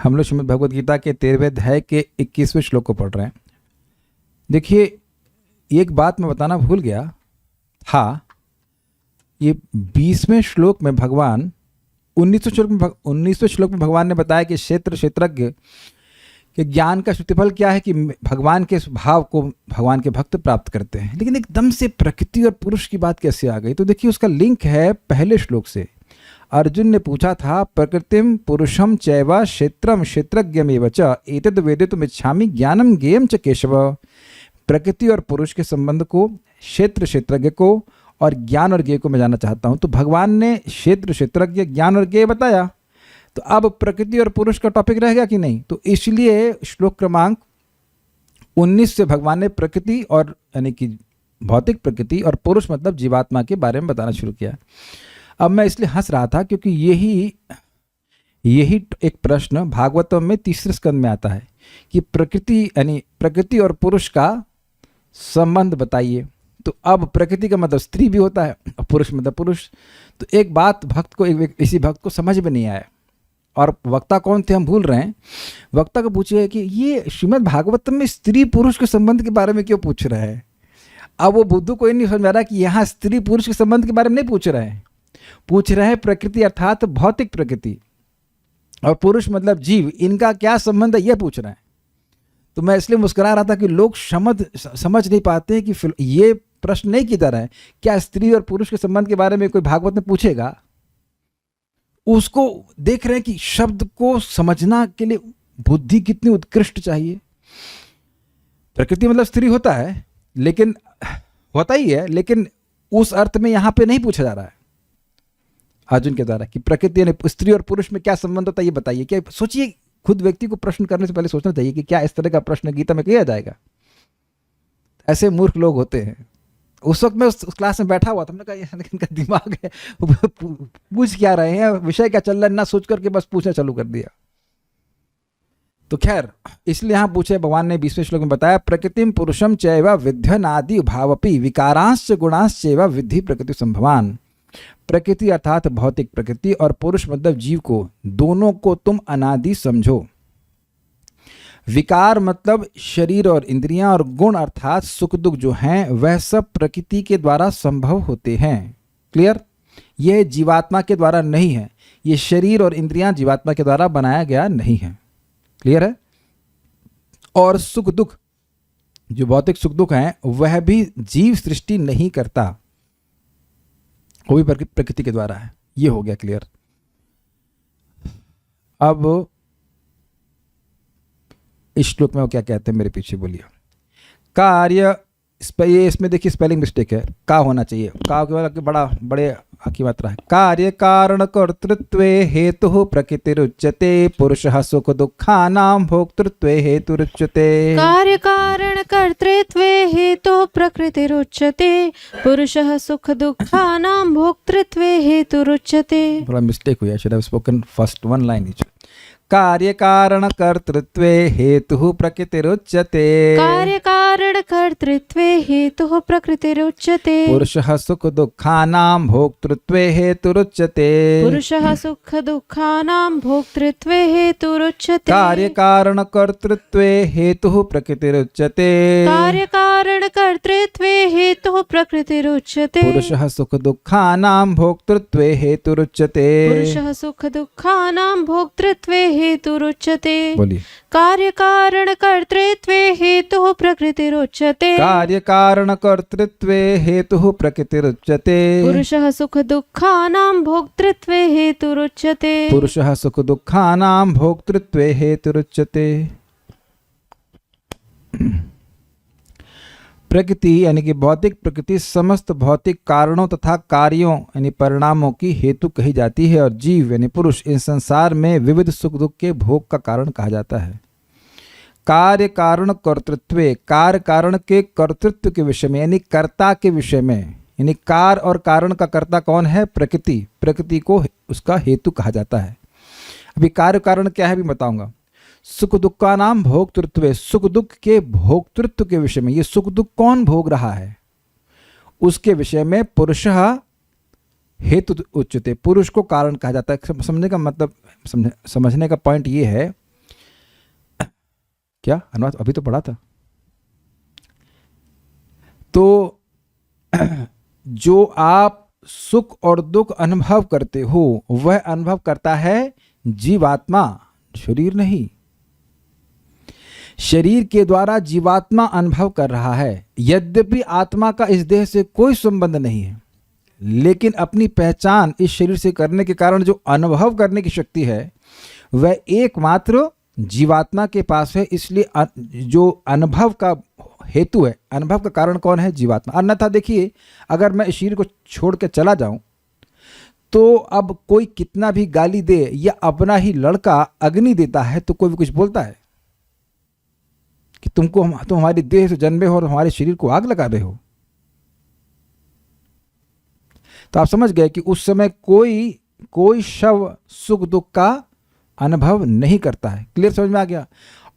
हम लोग श्रीमद् भगवद गीता के 13वें अध्याय के 21वें श्लोक को पढ़ रहे हैं। देखिए, एक बात मैं बताना भूल गया था। ये 20वें श्लोक में भगवान 19वें श्लोक में भगवान ने बताया कि क्षेत्रज्ञ के ज्ञान का प्रतिफल क्या है कि भगवान के स्वभाव को भगवान के भक्त प्राप्त करते हैं। लेकिन एकदम से प्रकृति और पुरुष की बात कैसे आ गई? तो देखिए, उसका लिंक है पहले श्लोक से। अर्जुन ने पूछा था, प्रकृतिम पुरुषम चैव क्षेत्रम क्षेत्रज्ञमेव च एतद् वेदितुमिच्छामि ज्ञानम ज्ञेयं च केशव। प्रकृति और पुरुष के संबंध को, क्षेत्रज्ञ को और ज्ञान और ज्ञेय को मैं जानना चाहता हूँ। तो भगवान ने क्षेत्रज्ञ, ज्ञान और ज्ञेय बताया। तो अब प्रकृति और पुरुष का टॉपिक रह गया कि नहीं? तो इसलिए श्लोक क्रमांक 19 से भगवान ने प्रकृति और यानी कि भौतिक प्रकृति और पुरुष मतलब जीवात्मा के बारे में बताना शुरू किया। अब मैं इसलिए हंस रहा था क्योंकि यही एक प्रश्न भागवतम में 3 स्कंद में आता है कि प्रकृति और पुरुष का संबंध बताइए। तो अब प्रकृति का मतलब स्त्री भी होता है और पुरुष मतलब पुरुष। तो एक बात इसी भक्त को समझ में नहीं आया। और वक्ता कौन थे हम भूल रहे हैं। वक्ता को पूछे कि ये श्रीमद् भागवतम में स्त्री पुरुष के संबंध के बारे में क्यों पूछ रहे हैं? अब वो बुद्धू को ये नहीं समझ में आ रहा कि यहाँ स्त्री पुरुष के संबंध के बारे में नहीं पूछ रहे हैं। पूछ रहे हैं प्रकृति अर्थात भौतिक प्रकृति और पुरुष मतलब जीव, इनका क्या संबंध है ये पूछ रहे हैं। तो मैं इसलिए मुस्कुरा रहा था कि लोग समझ नहीं पाते कि ये प्रश्न नहीं की तरह है। क्या स्त्री और पुरुष के संबंध के बारे में कोई भागवत में पूछेगा? उसको देख रहे हैं कि शब्द को समझना के लिए बुद्धि कितनी उत्कृष्ट चाहिए। प्रकृति मतलब स्त्री होता है, लेकिन होता ही है, लेकिन उस अर्थ में यहां पे नहीं पूछा जा रहा है अर्जुन के द्वारा कि प्रकृति यानी स्त्री और पुरुष में क्या संबंध होता है ये बताइए। क्या सोचिए, खुद व्यक्ति को प्रश्न करने से पहले सोचना चाहिए कि क्या इस तरह का प्रश्न गीता में किया जाएगा। ऐसे मूर्ख लोग होते हैं। उस वक्त मैं उस क्लास में बैठा हुआ था, हमने कहा इनका दिमाग है, पूछ क्या रहे हैं, विषय क्या चल रहा है, ना सोच करके बस पूछना चालू कर दिया। तो खैर, इसलिए यहाँ पूछे भगवान ने 20वें श्लोक में बताया, प्रकृतिम पुरुषम चैव विध्यनादि भावपि विकारांश्च गुणांश्चैव विद्धि प्रकृति संभवान। प्रकृति अर्थात भौतिक प्रकृति और पुरुष मतलब जीव को, दोनों को तुम अनादि समझो। विकार मतलब शरीर और इंद्रियां, और गुण अर्थात सुख दुख जो हैं वह सब प्रकृति के द्वारा संभव होते हैं। क्लियर? यह जीवात्मा के द्वारा नहीं है। ये शरीर और इंद्रियां जीवात्मा के द्वारा बनाया गया नहीं है। क्लियर है? और सुख दुख जो भौतिक सुख दुख हैं वह भी जीव सृष्टि नहीं करता, वो भी प्रकृति के द्वारा है। ये हो गया क्लियर। अब इस श्लोक में वो क्या कहते हैं, मेरे पीछे बोलिए। कार्य, इसमें देखिए स्पेलिंग मिस्टेक है, का होना चाहिए। का के बड़े की मात्रा है। कार्य कारण कर्तृत्वे हेतु प्रकृतिरुच्यते पुरुषः सुख दुःखानां भोक्तृत्वे हेतुरुच्यते। कार्य कारण कर्तृत्वे हेतु प्रकृतिरुच्यते पुरुषः सुख दुःखानां भोक्तृत्वे हेतुरुच्यते। थोड़ा मिस्टेक हुआ, should have spoken first one line each. कार्य कारण कर्तृत्वे हेतु प्रकृतिरुच्यते। कार्य कारण कर्तृत्वे हेतु प्रकृतिरुच्यते पुरुषः सुख दुःखानां भोक्तृत्वे हेतुरुच्यते। पुरुषः सुख दुःखानां भोक्तृत्वे हेतुरुच्यते। कार्य कारण कर्तृत्वे हेतु प्रकृतिरुच्यते। कार्य कारण कर्तृत्वे हेतु प्रकृतिरुच्यते। पुरुषः सुख दुःखानां भोक्तृत्वे हेतुरुच्यते। पुरुषः सुख दुःखानां भोक्तृत्वे हेतुरुच्यते। बोलिए। कार्य कारण कर्तृत्वे हेतु प्रकृतिरुच्यते। कार्य कारण कर्तृत्वे हेतु प्रकृतिरुच्यते। पुरुषः सुख दुःखानां भोक्तृत्वे हेतुरुच्यते। पुरुषः सुख दुःखानां भोक्तृत्वे हेतुरुच्यते। प्रकृति यानी कि भौतिक प्रकृति समस्त भौतिक कारणों तथा कार्यों यानी परिणामों की हेतु कही जाती है, और जीव यानी पुरुष इन संसार में विविध सुख दुख के भोग का कारण कहा जाता है। कार्य कारण कर्तृत्वे, कार्य कारण के कर्तृत्व के विषय में यानी कर्ता के विषय में, यानी कार्य और कारण का कर्ता कौन है? प्रकृति। प्रकृति को उसका हेतु कहा जाता है। अभी कार्य कारण क्या है भी बताऊंगा। सुख दुःखानां भोक्तृत्वे, सुख दुख के भोक्तृत्व के विषय में, ये सुख दुख कौन भोग रहा है उसके विषय में पुरुषः हेतु उच्यते, पुरुष को कारण कहा जाता है। समझने का मतलब, समझने का पॉइंट ये है क्या अनुवाद अभी तो पढ़ा था। तो जो आप सुख और दुख अनुभव करते हो वह अनुभव करता है जीवात्मा, शरीर नहीं। शरीर के द्वारा जीवात्मा अनुभव कर रहा है। यद्यपि आत्मा का इस देह से कोई संबंध नहीं है, लेकिन अपनी पहचान इस शरीर से करने के कारण जो अनुभव करने की शक्ति है वह एकमात्र जीवात्मा के पास है। इसलिए जो अनुभव का हेतु है, अनुभव का कारण कौन है? जीवात्मा। अन्यथा देखिए, अगर मैं इस शरीर को छोड़ के चला जाऊं तो अब कोई कितना भी गाली दे या अपना ही लड़का अग्नि देता है तो कोई भी कुछ बोलता है कि तुम हमारी देह से जन्मे हो और हमारे शरीर को आग लगा रहे हो। तो आप समझ गए कि उस समय कोई शव सुख दुख का अनुभव नहीं करता है। क्लियर, समझ में आ गया?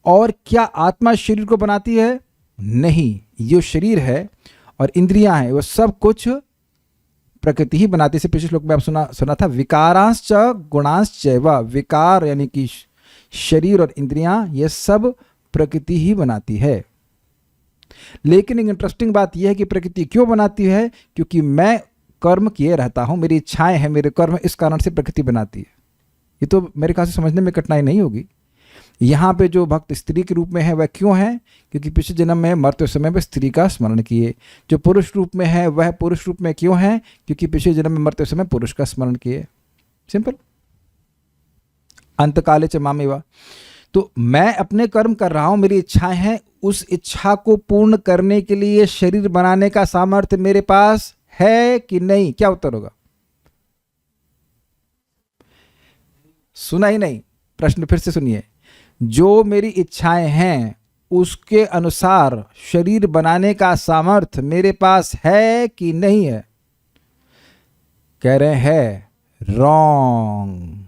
और क्या आत्मा शरीर को बनाती है? नहीं, जो शरीर है और इंद्रियां हैं वो सब कुछ प्रकृति ही बनाती है। इसे पिछले श्लोक में आप सुना था, विकारांश्च गुणांश्च व। विकार यानी कि शरीर और इंद्रियां ये सब प्रकृति ही बनाती है। लेकिन एक इंटरेस्टिंग बात यह है कि प्रकृति क्यों बनाती है? क्योंकि मैं कर्म किए रहता हूं, मेरी इच्छाएं हैं, मेरे कर्म, इस कारण से प्रकृति बनाती है। ये तो मेरे ख्याल से समझने में कठिनाई नहीं होगी। यहाँ पे जो भक्त स्त्री के रूप में है वह क्यों है? क्योंकि पिछले जन्म में मरते समय में स्त्री का स्मरण किए। जो पुरुष रूप में है वह पुरुष रूप में क्यों है? क्योंकि पिछले जन्म में मरते समय पुरुष का स्मरण किए। सिंपल। अंतकाले च मामेवा। तो मैं अपने कर्म कर रहा हूं, मेरी इच्छाएं हैं, उस इच्छा को पूर्ण करने के लिए शरीर बनाने का सामर्थ्य मेरे पास है कि नहीं? क्या उत्तर होगा? सुना ही नहीं, प्रश्न फिर से सुनिए। जो मेरी इच्छाएं हैं उसके अनुसार शरीर बनाने का सामर्थ्य मेरे पास है कि नहीं है? कह रहे हैं रॉन्ग,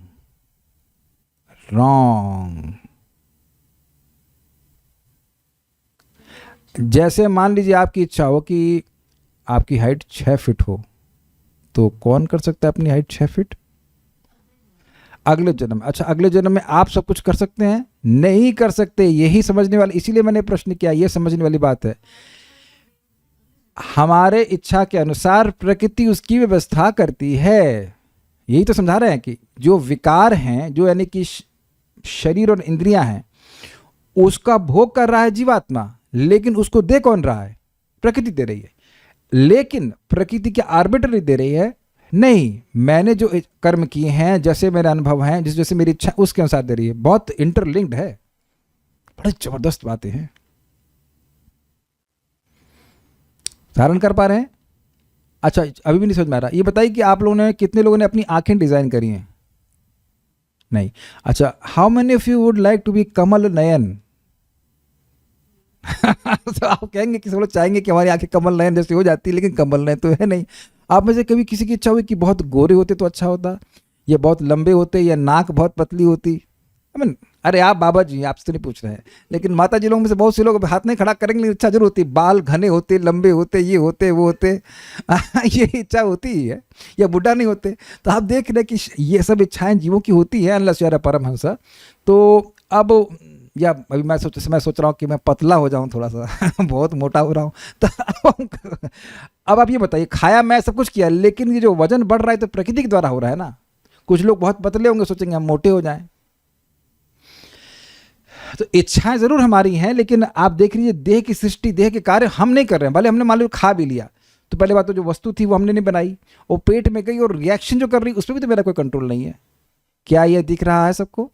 रॉन्ग। जैसे मान लीजिए आपकी इच्छा हो कि आपकी हाइट 6 फीट हो, तो कौन कर सकता है अपनी हाइट 6 फीट? अगले जन्म। अच्छा, अगले जन्म में आप सब कुछ कर सकते हैं? नहीं कर सकते। यही समझने वाली, इसीलिए मैंने प्रश्न किया, यह समझने वाली बात है। हमारे इच्छा के अनुसार प्रकृति उसकी व्यवस्था करती है। यही तो समझा रहे हैं कि जो विकार हैं, जो यानी कि शरीर और इंद्रियां हैं, उसका भोग कर रहा है जीवात्मा, लेकिन उसको दे कौन रहा है? प्रकृति दे रही है। लेकिन प्रकृति क्या आर्बिट्ररी दे रही है? नहीं, मैंने जो कर्म किए हैं, जैसे मेरे अनुभव हैं, जैसे मेरी इच्छा, उसके अनुसार दे रही है। बहुत इंटरलिंक्ड है, बड़ी जबरदस्त बातें हैं। धारण कर पा रहे हैं? अच्छा, अभी भी नहीं समझ में आ रहा। ये बताइए कि आप लोगों ने, कितने लोगों ने अपनी आंखें डिजाइन करी हैं? नहीं। अच्छा, how many of you would like to be Kamal Nayan? तो आप कहेंगे कि सब लोग चाहेंगे कि हमारी आंखें कमल नयन जैसी हो जाती, लेकिन कमल नयन तो है नहीं। आप में से कभी किसी की इच्छा हुई कि बहुत गोरे होते तो अच्छा होता, या बहुत लंबे होते, या नाक बहुत पतली होती? अरे आप बाबा जी, आपसे तो नहीं पूछ रहे हैं, लेकिन माता जी लोगों में से बहुत से लोग हाथ नहीं खड़ा करेंगे, लेकिन इच्छा जरूर होती। बाल घने होते, लंबे होते, ये होते, वो होते, ये इच्छा होती ही है। या बुढ़ा नहीं होते। तो आप देख रहे कि ये सब इच्छाएं जीवों की होती है, unless you are a paramhans. तो अब या अभी मैं सोच रहा हूँ कि मैं पतला हो जाऊँ थोड़ा सा, बहुत मोटा हो रहा हूँ। तो अब आप ये बताइए, खाया मैं, सब कुछ किया, लेकिन ये जो वजन बढ़ रहा है तो प्रकृति के द्वारा हो रहा है ना। कुछ लोग बहुत पतले होंगे, सोचेंगे हम मोटे हो जाएं। तो इच्छाएं जरूर हमारी हैं, लेकिन आप देख लीजिए देह की सृष्टि, देह के कार्य हम नहीं कर रहे हैं। भले हमने मान लो खा भी लिया, तो पहले बात तो जो वस्तु थी वो हमने नहीं बनाई, वो पेट में गई, और रिएक्शन जो कर रही उस पर भी तो मेरा कोई कंट्रोल नहीं है। क्या ये दिख रहा है सबको?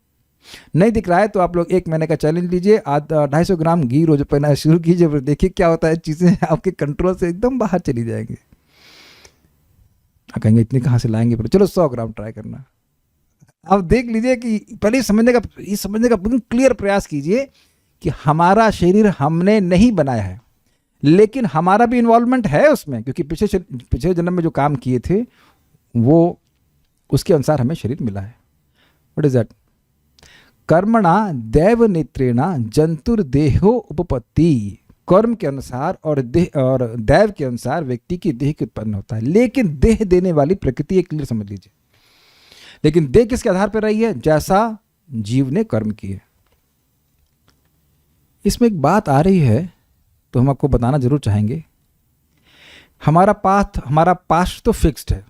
नहीं दिख रहा है तो आप लोग 1 महीने का चैलेंज लीजिए, 250 ग्राम घी रोज पहना शुरू कीजिए, फिर देखिए क्या होता है। चीज़ें आपके कंट्रोल से एकदम बाहर चली जाएंगी। आप कहेंगे इतने कहाँ से लाएंगे? पर चलो 100 ग्राम ट्राई करना। आप देख लीजिए कि पहले समझने का बिल्कुल क्लियर प्रयास कीजिए कि हमारा शरीर हमने नहीं बनाया है, लेकिन हमारा भी इन्वॉल्वमेंट है उसमें, क्योंकि पिछले जन्म में जो काम किए थे वो उसके अनुसार हमें शरीर मिला है। What is that? कर्मणा दैव नेत्रेणा जंतुर्देहो उपपत्ति। कर्म के अनुसार और दैव के अनुसार व्यक्ति की देह की उत्पन्न होता है, लेकिन देह देने वाली प्रकृति, एक क्लियर समझ लीजिए। लेकिन देह किसके आधार पर रही है? जैसा जीव ने कर्म किए। इसमें एक बात आ रही है तो हम आपको बताना जरूर चाहेंगे। हमारा पास्ट तो फिक्स्ड है,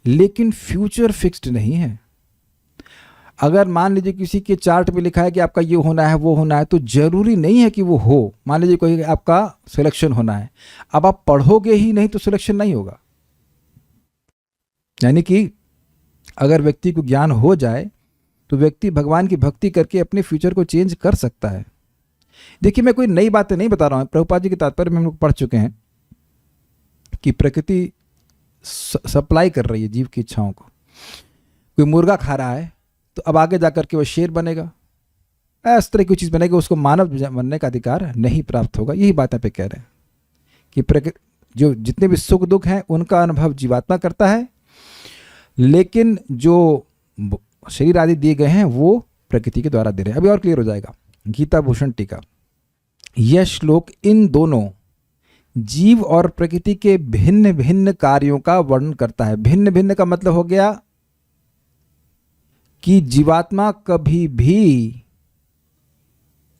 लेकिन फ्यूचर फिक्स्ड नहीं है। अगर मान लीजिए किसी के चार्ट पे लिखा है कि आपका ये होना है वो होना है, तो जरूरी नहीं है कि वो हो। मान लीजिए कोई आपका सिलेक्शन होना है, अब आप पढ़ोगे ही नहीं तो सिलेक्शन नहीं होगा। यानी कि अगर व्यक्ति को ज्ञान हो जाए तो व्यक्ति भगवान की भक्ति करके अपने फ्यूचर को चेंज कर सकता है। देखिए, मैं कोई नई बातें नहीं बता रहा हूँ। प्रभुपाद जी के तात्पर्य में हम लोग पढ़ चुके हैं कि प्रकृति सप्लाई कर रही है जीव की इच्छाओं को। कोई मुर्गा खा रहा है तो अब आगे जाकर के वो शेर बनेगा, इस तरह की चीज़ बनेगी, उसको मानव बनने का अधिकार नहीं प्राप्त होगा। यही बात यहाँ पे कह रहे हैं कि प्रकृति जो जितने भी सुख दुख हैं उनका अनुभव जीवात्मा करता है, लेकिन जो शरीर आदि दिए गए हैं वो प्रकृति के द्वारा दे रहे हैं। अभी और क्लियर हो जाएगा। गीता भूषण टीका। यह श्लोक इन दोनों जीव और प्रकृति के भिन्न भिन्न कार्यों का वर्णन करता है। भिन्न भिन्न का मतलब हो गया कि जीवात्मा कभी भी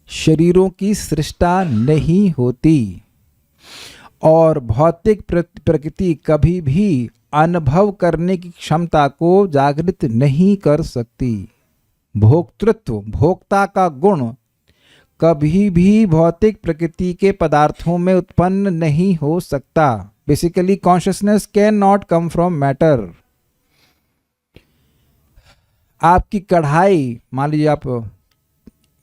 शरीरों की सृष्टा नहीं होती और भौतिक प्रकृति कभी भी अनुभव करने की क्षमता को जागृत नहीं कर सकती। भोक्तृत्व, भोक्ता का गुण कभी भी भौतिक प्रकृति के पदार्थों में उत्पन्न नहीं हो सकता। Basically consciousness can not come from matter. आपकी कढ़ाई, मान लीजिए आप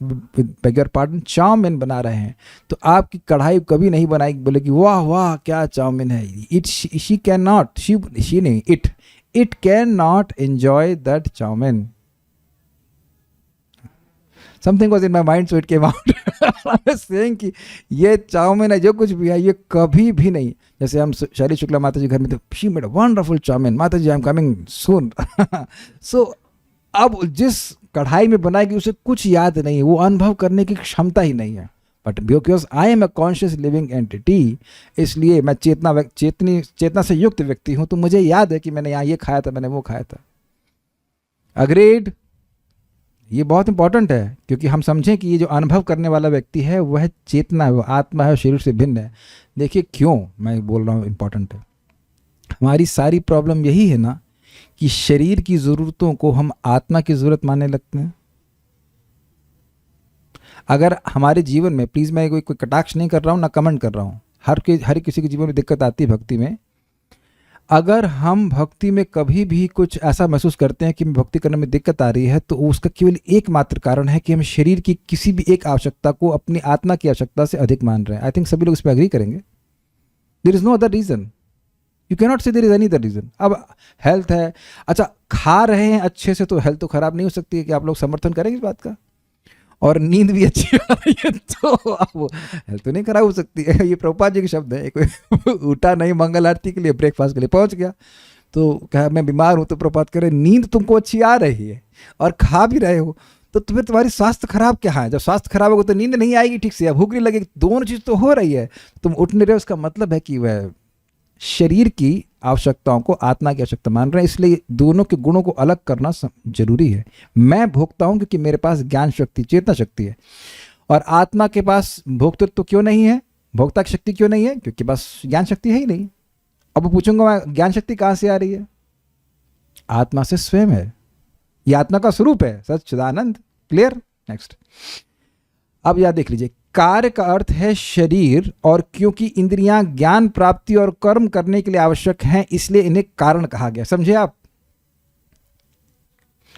बेगर पार्डन चाउमीन बना रहे हैं, तो आपकी कढ़ाई कभी नहीं बनाएगी बोलेगी वाह वाह क्या चाउमीन है। शी कैन नॉट, शी नहीं, it can not enjoy that chowmein. Something was in my mind so it came out. Saying कि ये चाउमीन है, जो कुछ भी है, ये कभी भी नहीं। जैसे हम शैली शुक्ला माता जी घर में, तो she made a wonderful chowmein, माता जी आई एम कमिंग सून। सो अब जिस कढ़ाई में बनाएगी उसे कुछ याद नहीं है, वो अनुभव करने की क्षमता ही नहीं है। But because I am a conscious living entity, इसलिए मैं चेतना से युक्त व्यक्ति हूं, तो मुझे याद है कि मैंने यहाँ ये खाया था, मैंने वो खाया था। अग्रेड। ये बहुत इंपॉर्टेंट है, क्योंकि हम समझें कि ये जो अनुभव करने वाला व्यक्ति है वह चेतना है, वह आत्मा है, शरीर से भिन्न है। देखिए क्यों मैं बोल रहा हूँ इंपॉर्टेंट है। हमारी सारी प्रॉब्लम यही है ना कि शरीर की ज़रूरतों को हम आत्मा की ज़रूरत मानने लगते हैं। अगर हमारे जीवन में, प्लीज़ मैं कोई कटाक्ष नहीं कर रहा हूँ ना कमेंट कर रहा हूँ, हर किसी के जीवन में दिक्कत आती है भक्ति में। अगर हम भक्ति में कभी भी कुछ ऐसा महसूस करते हैं कि भक्ति करने में दिक्कत आ रही है, तो उसका केवल एकमात्र कारण है कि हम शरीर की किसी भी एक आवश्यकता को अपनी आत्मा की आवश्यकता से अधिक मान रहे हैं। आई थिंक सभी लोग इस पर एग्री करेंगे। There is no other reason, you can not say there is any other reason. अब हेल्थ है, अच्छा खा रहे हैं अच्छे से तो हेल्थ तो खराब नहीं हो सकती है, कि आप लोग समर्थन करेंगे इस बात का? और नींद भी अच्छी आ रही है तो आप हेल्थ तो नहीं खराब हो सकती है। ये प्रभुपाद जी के शब्द है। कोई उठा नहीं मंगल आरती के लिए, ब्रेकफास्ट के लिए पहुंच गया, तो कहा मैं बीमार हूं, तो प्रभुपाद कह रहे नींद तुमको अच्छी आ रही है और खा भी रहे हो, तो तुम्हें तुम्हारी स्वास्थ्य खराब क्या है? जब स्वास्थ्य खराब होगा तो नींद नहीं आएगी ठीक से, भूख नहीं लगेगी, दोनों चीज़ तो हो रही है, तुम उठ नहीं रहे। उसका मतलब है कि वह शरीर की आवश्यकताओं को आत्मा की आवश्यकता मान रहे हैं। इसलिए दोनों के गुणों को अलग करना जरूरी है। मैं भोगता हूं क्योंकि मेरे पास ज्ञान शक्ति, चेतना शक्ति है, और आत्मा के पास भोक्तृत्व तो क्यों नहीं है, भोक्ता की शक्ति क्यों नहीं है? क्योंकि बस ज्ञान शक्ति है ही नहीं। अब पूछूंगा मैं, ज्ञान शक्ति कहां से आ रही है? आत्मा से स्वयं है, यह आत्मा का स्वरूप है, सच्चिदानंद। क्लियर? नेक्स्ट। अब यह देख लीजिए, कार्य का अर्थ है शरीर, और क्योंकि इंद्रियां ज्ञान प्राप्ति और कर्म करने के लिए आवश्यक हैं, इसलिए इन्हें कारण कहा गया। समझे आप?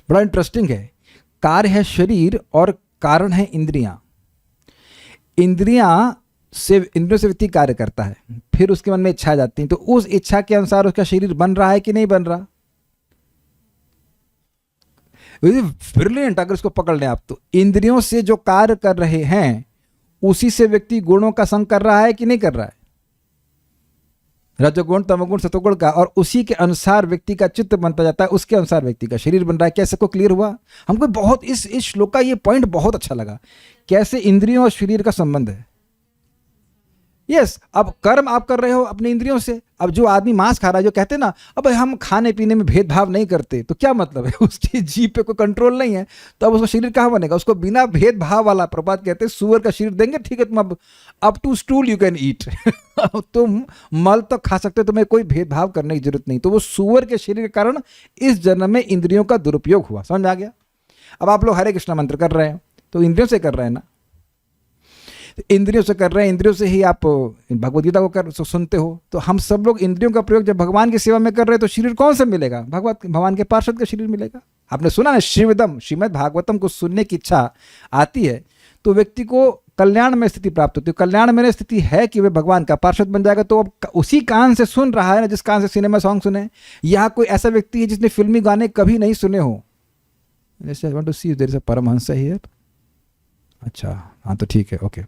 बड़ा इंटरेस्टिंग है। कार्य है शरीर और कारण है इंद्रियां। इंद्रियों से व्यक्ति कार्य करता है, फिर उसके मन में इच्छा आ जाती है, तो उस इच्छा के अनुसार उसका शरीर बन रहा है कि नहीं बन रहा? ब्रिलियंट। अगर इसको पकड़ लें आप, तो इंद्रियों से जो कार्य कर रहे हैं उसी से व्यक्ति गुणों का संग कर रहा है कि नहीं कर रहा है? रजोगुण, तमोगुण, सतोगुण का, और उसी के अनुसार व्यक्ति का चित्त बनता जाता है, उसके अनुसार व्यक्ति का शरीर बन रहा है। कैसे को क्लियर हुआ? हमको बहुत इस श्लोक का ये पॉइंट बहुत अच्छा लगा, कैसे इंद्रियों और शरीर का संबंध है। यस, अब कर्म आप कर रहे हो अपनी इंद्रियों से। अब जो आदमी मांस खा रहा है, जो कहते हैं ना अब हम खाने पीने में भेदभाव नहीं करते, तो क्या मतलब है? उसकी जीभ पे कोई कंट्रोल नहीं है, तो अब उसका शरीर कहाँ बनेगा? उसको बिना भेदभाव वाला, प्रभात कहते हैं सुअर का शरीर देंगे, ठीक है, तुम अब up to stool you can eat. तुम मल तो खा सकते हो, तुम्हें कोई भेदभाव करने की जरूरत नहीं। तो वो सुअर के शरीर के कारण इस जन्म में इंद्रियों का दुरुपयोग हुआ। समझ में आ गया? अब आप लोग हरे कृष्णा मंत्र कर रहे हैं तो इंद्रियों से कर रहे हैं ना, इंद्रियों से कर रहे हैं, इंद्रियों से ही आप भगवद गीता को सुनते हो। तो हम सब लोग इंद्रियों का प्रयोग जब भगवान की सेवा में कर रहे हैं तो शरीर कौन सा मिलेगा? भगवान के पार्षद का शरीर मिलेगा। आपने सुना ना, श्रीमद् भागवतम को सुनने की इच्छा आती है तो व्यक्ति को कल्याण में स्थिति प्राप्त होती है। कल्याण में स्थिति है कि वह भगवान का पार्षद बन जाएगा। तो अब उसी कान से सुन रहा है ना जिस कान से सिनेमा सॉन्ग सुने। यहाँ कोई ऐसा व्यक्ति है जिसने फिल्मी गाने कभी नहीं सुने हो? परमहंस हियर। अच्छा, हाँ तो ठीक है, ओके,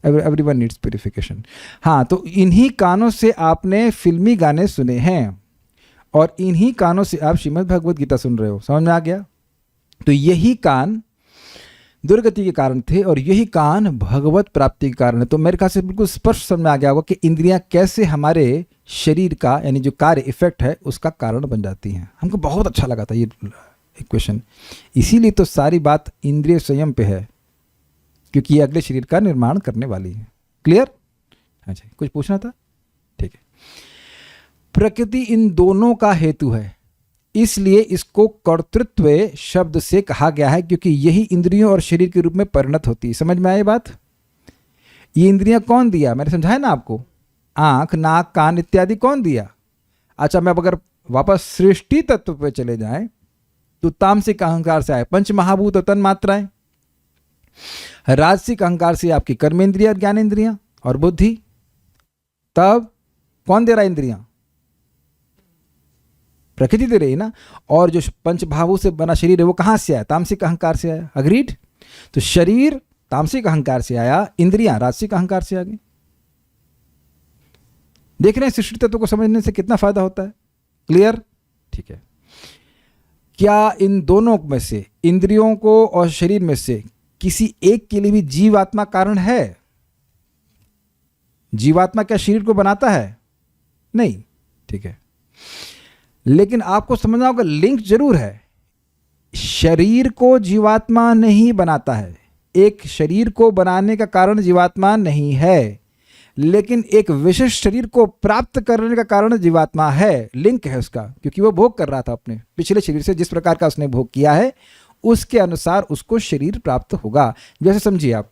एवरीवन नीड्स प्यूरिफिकेशन। हाँ, तो इन्हीं कानों से आपने फिल्मी गाने सुने हैं और इन्हीं कानों से आप श्रीमद् भगवद गीता सुन रहे हो। समझ में आ गया? तो यही कान दुर्गति के कारण थे और यही कान भगवत प्राप्ति के कारण है। तो मेरे ख्याल से बिल्कुल स्पष्ट समझ में आ गया होगा कि इंद्रियां कैसे हमारे शरीर का यानी जो कार्य इफेक्ट है उसका कारण बन जाती हैं। हमको बहुत अच्छा लगा था ये इक्वेशन, इसीलिए तो सारी बात इंद्रिय संयम पे है, क्योंकि ये अगले शरीर का निर्माण करने वाली है। क्लियर? अच्छा, कुछ पूछना था? ठीक है। प्रकृति इन दोनों का हेतु है, इसलिए इसको कर्तृत्व शब्द से कहा गया है, क्योंकि यही इंद्रियों और शरीर के रूप में परिणत होती है। समझ में आई बात? ये इंद्रियां कौन दिया? मैंने समझाया ना आपको, आंख, नाक, कान इत्यादि कौन दिया? अच्छा, मैं अगर वापस सृष्टि तत्व पे चले जाएं तो तामसिक अहंकार से आए पंच महाभूत और तन मात्राएं, राजसिक अहंकार से आपकी कर्मेंद्रिया, ज्ञानेंद्रियां और बुद्धि। तब कौन दे रहा है इंद्रियां? प्रकृति दे रही है ना। और जो पंचभावों से बना शरीर है वो कहां से आया? तामसिक अहंकार से आया। अग्रीड? तो शरीर तामसिक अहंकार से आया, इंद्रियां राजसिक अहंकार से आ गई। देख रहे हैं सृष्टि तत्व को समझने से कितना फायदा होता है? क्लियर? ठीक है। क्या इन दोनों में से, इंद्रियों को और शरीर में से किसी एक के लिए भी जीवात्मा कारण है? जीवात्मा क्या शरीर को बनाता है? नहीं। ठीक है, लेकिन आपको समझना होगा लिंक जरूर है। शरीर को जीवात्मा नहीं बनाता है, एक शरीर को बनाने का कारण जीवात्मा नहीं है, लेकिन एक विशिष्ट शरीर को प्राप्त करने का कारण जीवात्मा है। लिंक है उसका, क्योंकि वो भोग कर रहा था अपने पिछले शरीर से, जिस प्रकार का उसने भोग किया है उसके अनुसार उसको शरीर प्राप्त होगा। जैसे समझिए आप,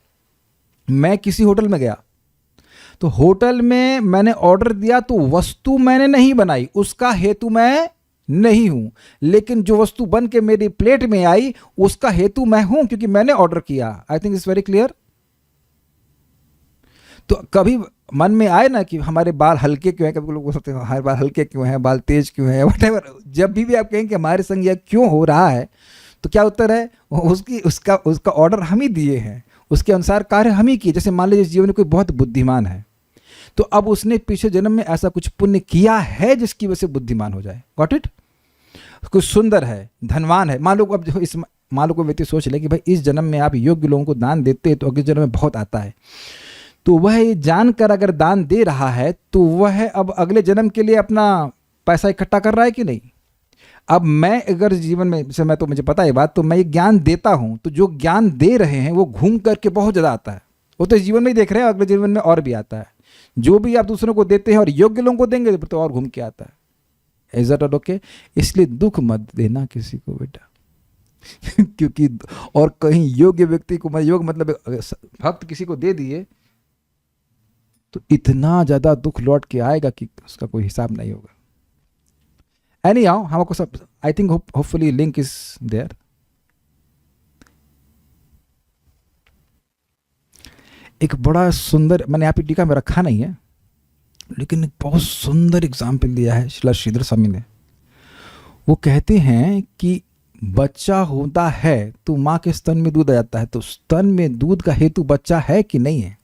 मैं किसी होटल में गया तो होटल में मैंने ऑर्डर दिया तो वस्तु मैंने नहीं बनाई, उसका हेतु मैं नहीं हूं, लेकिन जो वस्तु बन के मेरी प्लेट में आई उसका हेतु मैं हूं, क्योंकि मैंने ऑर्डर किया। I think it's very clear. तो कभी मन में आए ना कि हमारे बाल हल्के क्यों हैं, कभी लोग सोचते हैं हमारे बाल हल्के क्यों हैं, बाल तेज क्यों हैं, व्हाटएवर, जब भी आप कहें कि हमारे संग यह क्यों हो रहा है, तो क्या उत्तर है? उसका ऑर्डर हम ही दिए हैं, उसके अनुसार कार्य हम ही किए। जैसे मान लीजिए जीवन में कोई बहुत बुद्धिमान है, तो अब उसने पिछले जन्म में ऐसा कुछ पुण्य किया है जिसकी वजह से बुद्धिमान हो जाए। Got it? कुछ सुंदर है, धनवान है, मान लो अब मान लो कोई व्यक्ति सोच ले कि भाई इस जन्म में आप योग्य लोगों को दान देते हैं तो अगले जन्म में बहुत आता है, तो वह ये जानकर अगर दान दे रहा है तो वह अब अगले जन्म के लिए अपना पैसा इकट्ठा कर रहा है कि नहीं? अब मैं अगर जीवन में, जैसे मैं, तो मुझे पता है बात, तो मैं ये ज्ञान देता हूं, तो जो ज्ञान दे रहे हैं वो घूम करके बहुत ज़्यादा आता है। वो तो इस जीवन में ही देख रहे हैं, अगले जीवन में और भी आता है। जो भी आप दूसरों को देते हैं और योग्य लोगों को देंगे तो और घूम के आता है। Is that okay? इसलिए दुख मत देना किसी को बेटा। क्योंकि और कहीं योग्य व्यक्ति को, योग मतलब भक्त किसी को दे दिए तो इतना ज्यादा दुख लौट के आएगा कि उसका कोई हिसाब नहीं होगा। एनीहाउ, हमको सब, I think hopefully link is there. एक बड़ा सुंदर, मैंने यहाँ पे टीका में रखा नहीं है, लेकिन एक बहुत सुंदर एग्जाम्पल दिया है श्रीला श्रीधर स्वामी ने। वो कहते हैं कि बच्चा होता है तो माँ के स्तन में दूध आ जाता है, तो स्तन में दूध का हेतु बच्चा है कि नहीं है?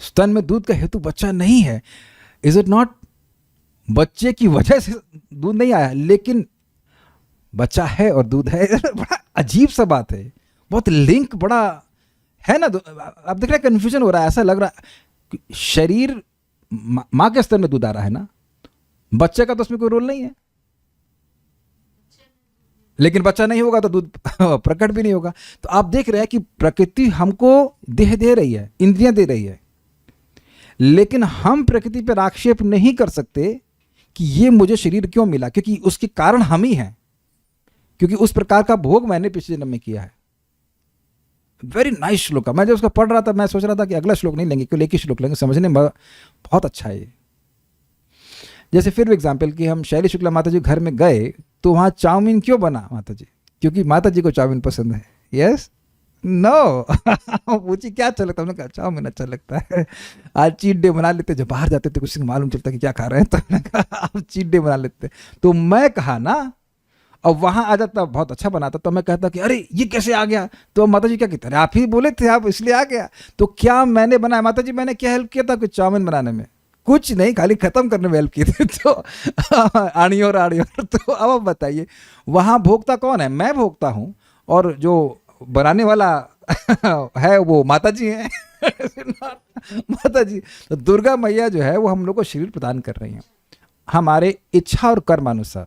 स्तन में दूध का हेतु बच्चा नहीं है। Is it not? बच्चे की वजह से दूध नहीं आया, लेकिन बच्चा है और दूध है। बड़ा अजीब सा बात है, बहुत लिंक बड़ा है ना। अब देख रहे कन्फ्यूजन हो रहा है, ऐसा लग रहा है कि शरीर माँ के स्तर में दूध आ रहा है ना, बच्चे का तो उसमें कोई रोल नहीं है, लेकिन बच्चा नहीं होगा तो दूध प्रकट भी नहीं होगा। तो आप देख रहे हैं कि प्रकृति हमको देह दे रही है, इंद्रियां दे रही है, लेकिन हम प्रकृति पर आक्षेप नहीं कर सकते कि ये मुझे शरीर क्यों मिला, क्योंकि उसके कारण हम ही हैं, क्योंकि उस प्रकार का भोग मैंने पिछले जन्म में किया है। वेरी नाइस श्लोक है। मैं जब उसको पढ़ रहा था मैं सोच रहा था कि अगला श्लोक नहीं लेंगे, केवल एक ही श्लोक लेंगे, समझने में बहुत अच्छा है ये। जैसे फिर एग्जाम्पल कि हम शैली शुक्ला माता जी घर में गए तो वहाँ चाउमीन क्यों बना माता जी, क्योंकि माता जी को चाउमीन पसंद है। यस नो पूछी क्या अच्छा लगता है, हमने कहा चाउमीन अच्छा लगता है। आज चीट डे बना लेते, जब बाहर जाते थे कुछ मालूम चलता कि क्या खा रहे हैं, तो मैंने कहा आप चीट डे बना लेते। तो मैं कहा ना, और वहाँ आ जाता बहुत अच्छा बनाता, तो मैं कहता कि अरे ये कैसे आ गया, तो माता जी क्या कहते, अरे आप ही बोले थे आप इसलिए आ गया। तो क्या मैंने बनाया माता जी, मैंने क्या हेल्प किया था कुछ चाउमीन बनाने में? कुछ नहीं, खाली खत्म करने में हेल्प की थी। तो आड़ी और तो अब आप बताइए वहाँ भोक्ता कौन है? मैं भोक्ता हूँ, और जो बनाने वाला है वो माता जी हैं। माता जी, तो दुर्गा मैया जो है वो हम लोग को शरीर प्रदान कर रही हैं हमारे इच्छा और कर्म अनुसार,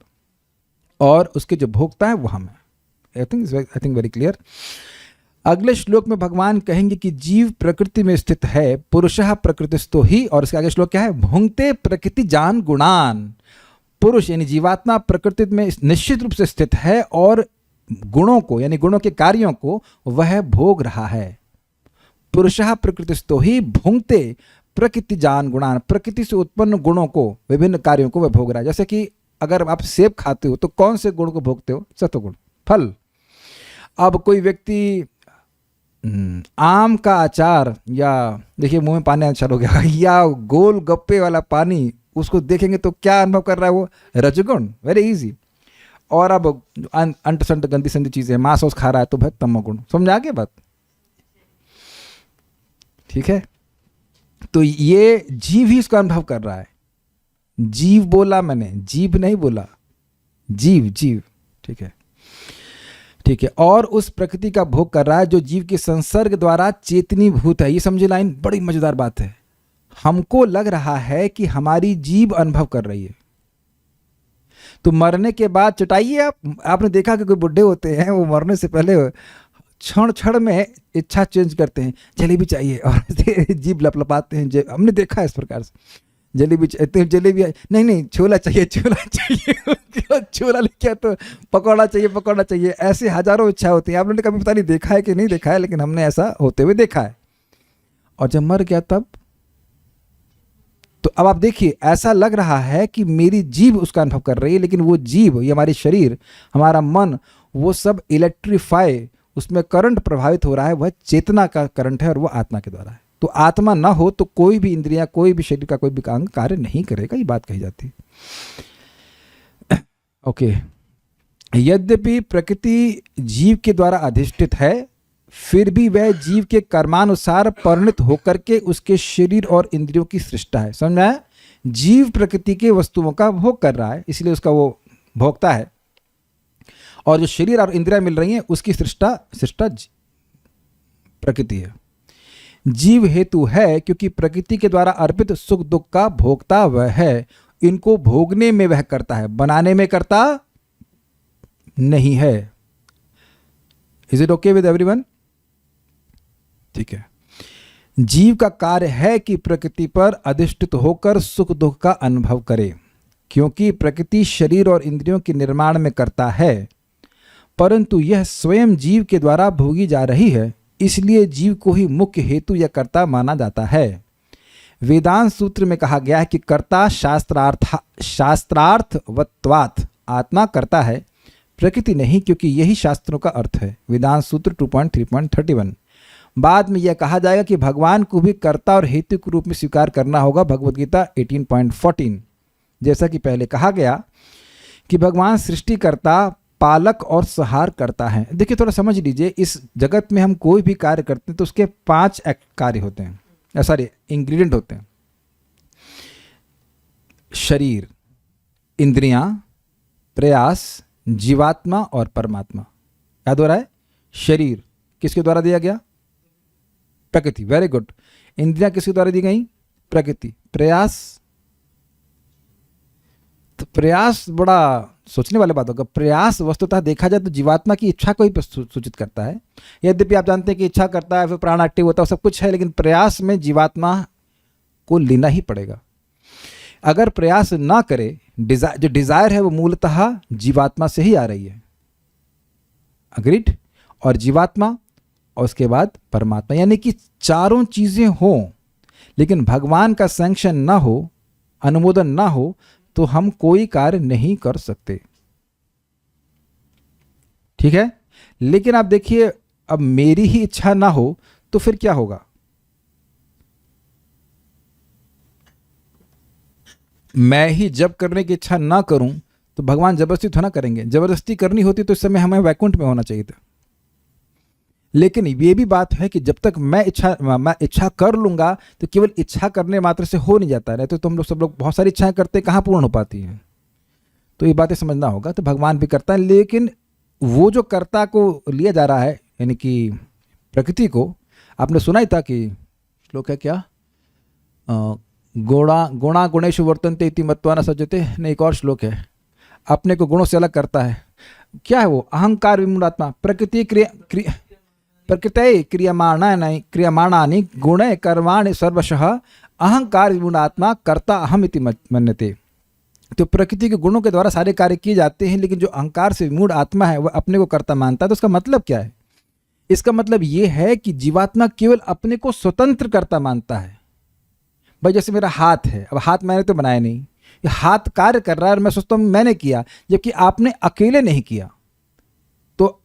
और उसके जो भोक्ता है वो हम है। I think very clear. अगले श्लोक में भगवान कहेंगे कि जीव प्रकृति में स्थित है, पुरुषः प्रकृतिस्थो ही, और इसके आगे श्लोक क्या है? भुंक्ते प्रकृति जान गुणान। पुरुष यानी जीवात्मा प्रकृति में निश्चित रूप से स्थित है, और गुणों को यानी गुणों के कार्यों को वह भोग रहा है। पुरुषः प्रकृतिस्थो ही भुंक्ते प्रकृति जान गुणान, प्रकृति से उत्पन्न गुणों को, विभिन्न कार्यों को वह भोग रहा है। जैसे कि अगर आप सेब खाते हो तो कौन से गुण को भोगते हो? सत्वगुण, फल। अब कोई व्यक्ति आम का अचार, या देखिए मुंह में पानी अच्छा हो गया, या गोल गप्पे वाला पानी, उसको देखेंगे तो क्या अनुभव कर रहा है वो? रजगुण, वेरी इजी। और अब अंट संट गंदी संदी चीजें, मांस खा रहा है तो भाई तमोगुण। समझ आ गया बात? ठीक है, तो ये जीव ही इसका अनुभव कर रहा है। जीव बोला मैंने, जीव नहीं बोला, जीव जीव। ठीक है, ठीक है। और उस प्रकृति का भोग कर रहा है जो जीव के संसर्ग द्वारा चेतनी भूत है। ये समझे लाइन, बड़ी मजेदार बात है। हमको लग रहा है कि हमारी जीव अनुभव कर रही है, तो मरने के बाद चटाइए आपने देखा कि कोई बुढ़े होते हैं वो मरने से पहले क्षण क्षण में इच्छा चेंज करते हैं, जलेबी चाहिए, और जीभ लपलपाते हैं। हमने देखा है इस प्रकार से, जलेबी जलेबी नहीं छोला चाहिए, छोला चाहिए, छोला लिखा तो पकौड़ा चाहिए, पकौड़ा चाहिए, ऐसे हजारों इच्छा होती हैं। आप लोगों ने कभी पता नहीं देखा है कि नहीं देखा है, लेकिन हमने ऐसा होते हुए देखा है। और जब मर गया तब, तो अब आप देखिए ऐसा लग रहा है कि मेरी जीभ उसका अनुभव कर रही है, लेकिन वो जीभ, ये हमारी शरीर, हमारा मन, वो सब इलेक्ट्रीफाई, उसमें करंट प्रभावित हो रहा है, वह चेतना का करंट है, और वो आत्मा के द्वारा है। तो आत्मा ना हो तो कोई भी इंद्रियां, कोई भी शरीर का कोई भी अंग कार्य नहीं करेगा, ये बात कही जाती है। ओके, यद्यपि प्रकृति जीव के द्वारा अधिष्ठित है, फिर भी वह जीव के कर्मानुसार परिणत होकर के उसके शरीर और इंद्रियों की सृष्टा है। समझ में आया? जीव प्रकृति के वस्तुओं का भोग कर रहा है, इसलिए उसका वो भोक्ता है, और जो शरीर और इंद्रियां मिल रही हैं उसकी सृष्टा प्रकृति है। जीव हेतु है क्योंकि प्रकृति के द्वारा अर्पित सुख दुख का भोक्ता वह है। इनको भोगने में वह करता है, बनाने में करता नहीं है। Is it okay with everyone? ठीक है। जीव का कार्य है कि प्रकृति पर अधिष्ठित होकर सुख दुख का अनुभव करे, क्योंकि प्रकृति शरीर और इंद्रियों के निर्माण में करता है, परंतु यह स्वयं जीव के द्वारा भोगी जा रही है, इसलिए जीव को ही मुख्य हेतु या कर्ता माना जाता है। वेदांत सूत्र में कहा गया है कि कर्ता शास्त्रार्थवत्वात्, आत्मा करता है, प्रकृति नहीं, क्योंकि यही शास्त्रों का अर्थ है। वेदांत सूत्र 2.3.31। बाद में यह कहा जाएगा कि भगवान को भी कर्ता और हेतु के रूप में स्वीकार करना होगा, भगवद गीता 18.14। जैसा कि पहले कहा गया कि भगवान सृष्टिकर्ता, पालक और संहार करता है। देखिए थोड़ा समझ लीजिए, इस जगत में हम कोई भी कार्य करते हैं तो उसके 5 कार्य होते हैं, सॉरी इंग्रेडिएंट होते हैं। शरीर, इंद्रियां, प्रयास, जीवात्मा और परमात्मा। याद हो रहा है? शरीर किसके द्वारा दिया गया? प्रकृति, वेरी गुड। इंद्रियां किसके द्वारा दी गई? प्रकृति। प्रयास, तो प्रयास बड़ा सोचने वाली बात होगा। प्रयास वस्तुतः देखा जाए तो जीवात्मा की इच्छा को ही सूचित करता है। यद्यपि आप जानते हैं कि इच्छा करता है, फिर प्राण एक्टिव होता है, सब कुछ है, लेकिन प्रयास में जीवात्मा को लेना ही पड़ेगा। अगर प्रयास ना करे, जो डिजायर है वो मूलतः जीवात्मा से ही आ रही है। अग्रीड? और जीवात्मा और उसके बाद परमात्मा, यानी कि चारों चीजें हों लेकिन भगवान का सैंक्शन ना हो, अनुमोदन ना हो, तो हम कोई कार्य नहीं कर सकते। ठीक है? लेकिन आप देखिए, अब मेरी ही इच्छा ना हो तो फिर क्या होगा? मैं ही जब करने की इच्छा ना करूं तो भगवान जबरदस्ती थोड़ा करेंगे। जबरदस्ती करनी होती तो इस समय हमें वैकुंठ में होना चाहिए था। लेकिन ये भी बात है कि जब तक मैं इच्छा कर लूंगा तो केवल इच्छा करने मात्र से हो नहीं जाता है। तो हम लोग सब लोग बहुत सारी इच्छाएं करते हैं, कहाँ पूर्ण हो पाती हैं? तो ये बातें समझना होगा। तो भगवान भी करता है, लेकिन वो जो कर्ता को लिया जा रहा है, यानी कि प्रकृति को, आपने सुना ही था कि श्लोक है क्या, गुणा गुणेषु वर्तन्ते इति मत्वा न सज्जते। नहीं, एक और श्लोक है, अपने को गुणों से अलग करता है। क्या है वो? अहंकार विमूढ़ात्मा प्रकृति प्रकृति क्रियमाणानि गुणे कर्माणि सर्वशः अहंकार विमूढ़ात्मा कर्ता अहम इति मन्यते। तो प्रकृति के गुणों के द्वारा सारे कार्य किए जाते हैं, लेकिन जो अहंकार से विमूढ़ आत्मा है वह अपने को कर्ता मानता है। तो उसका मतलब क्या है? इसका मतलब ये है कि जीवात्मा केवल अपने को स्वतंत्र कर्ता मानता है। भाई जैसे मेरा हाथ है, अब हाथ मैंने तो बनाया नहीं, ये हाथ कार्य कर रहा है और मैं सोचता हूँ मैंने किया, जबकि आपने अकेले नहीं किया। तो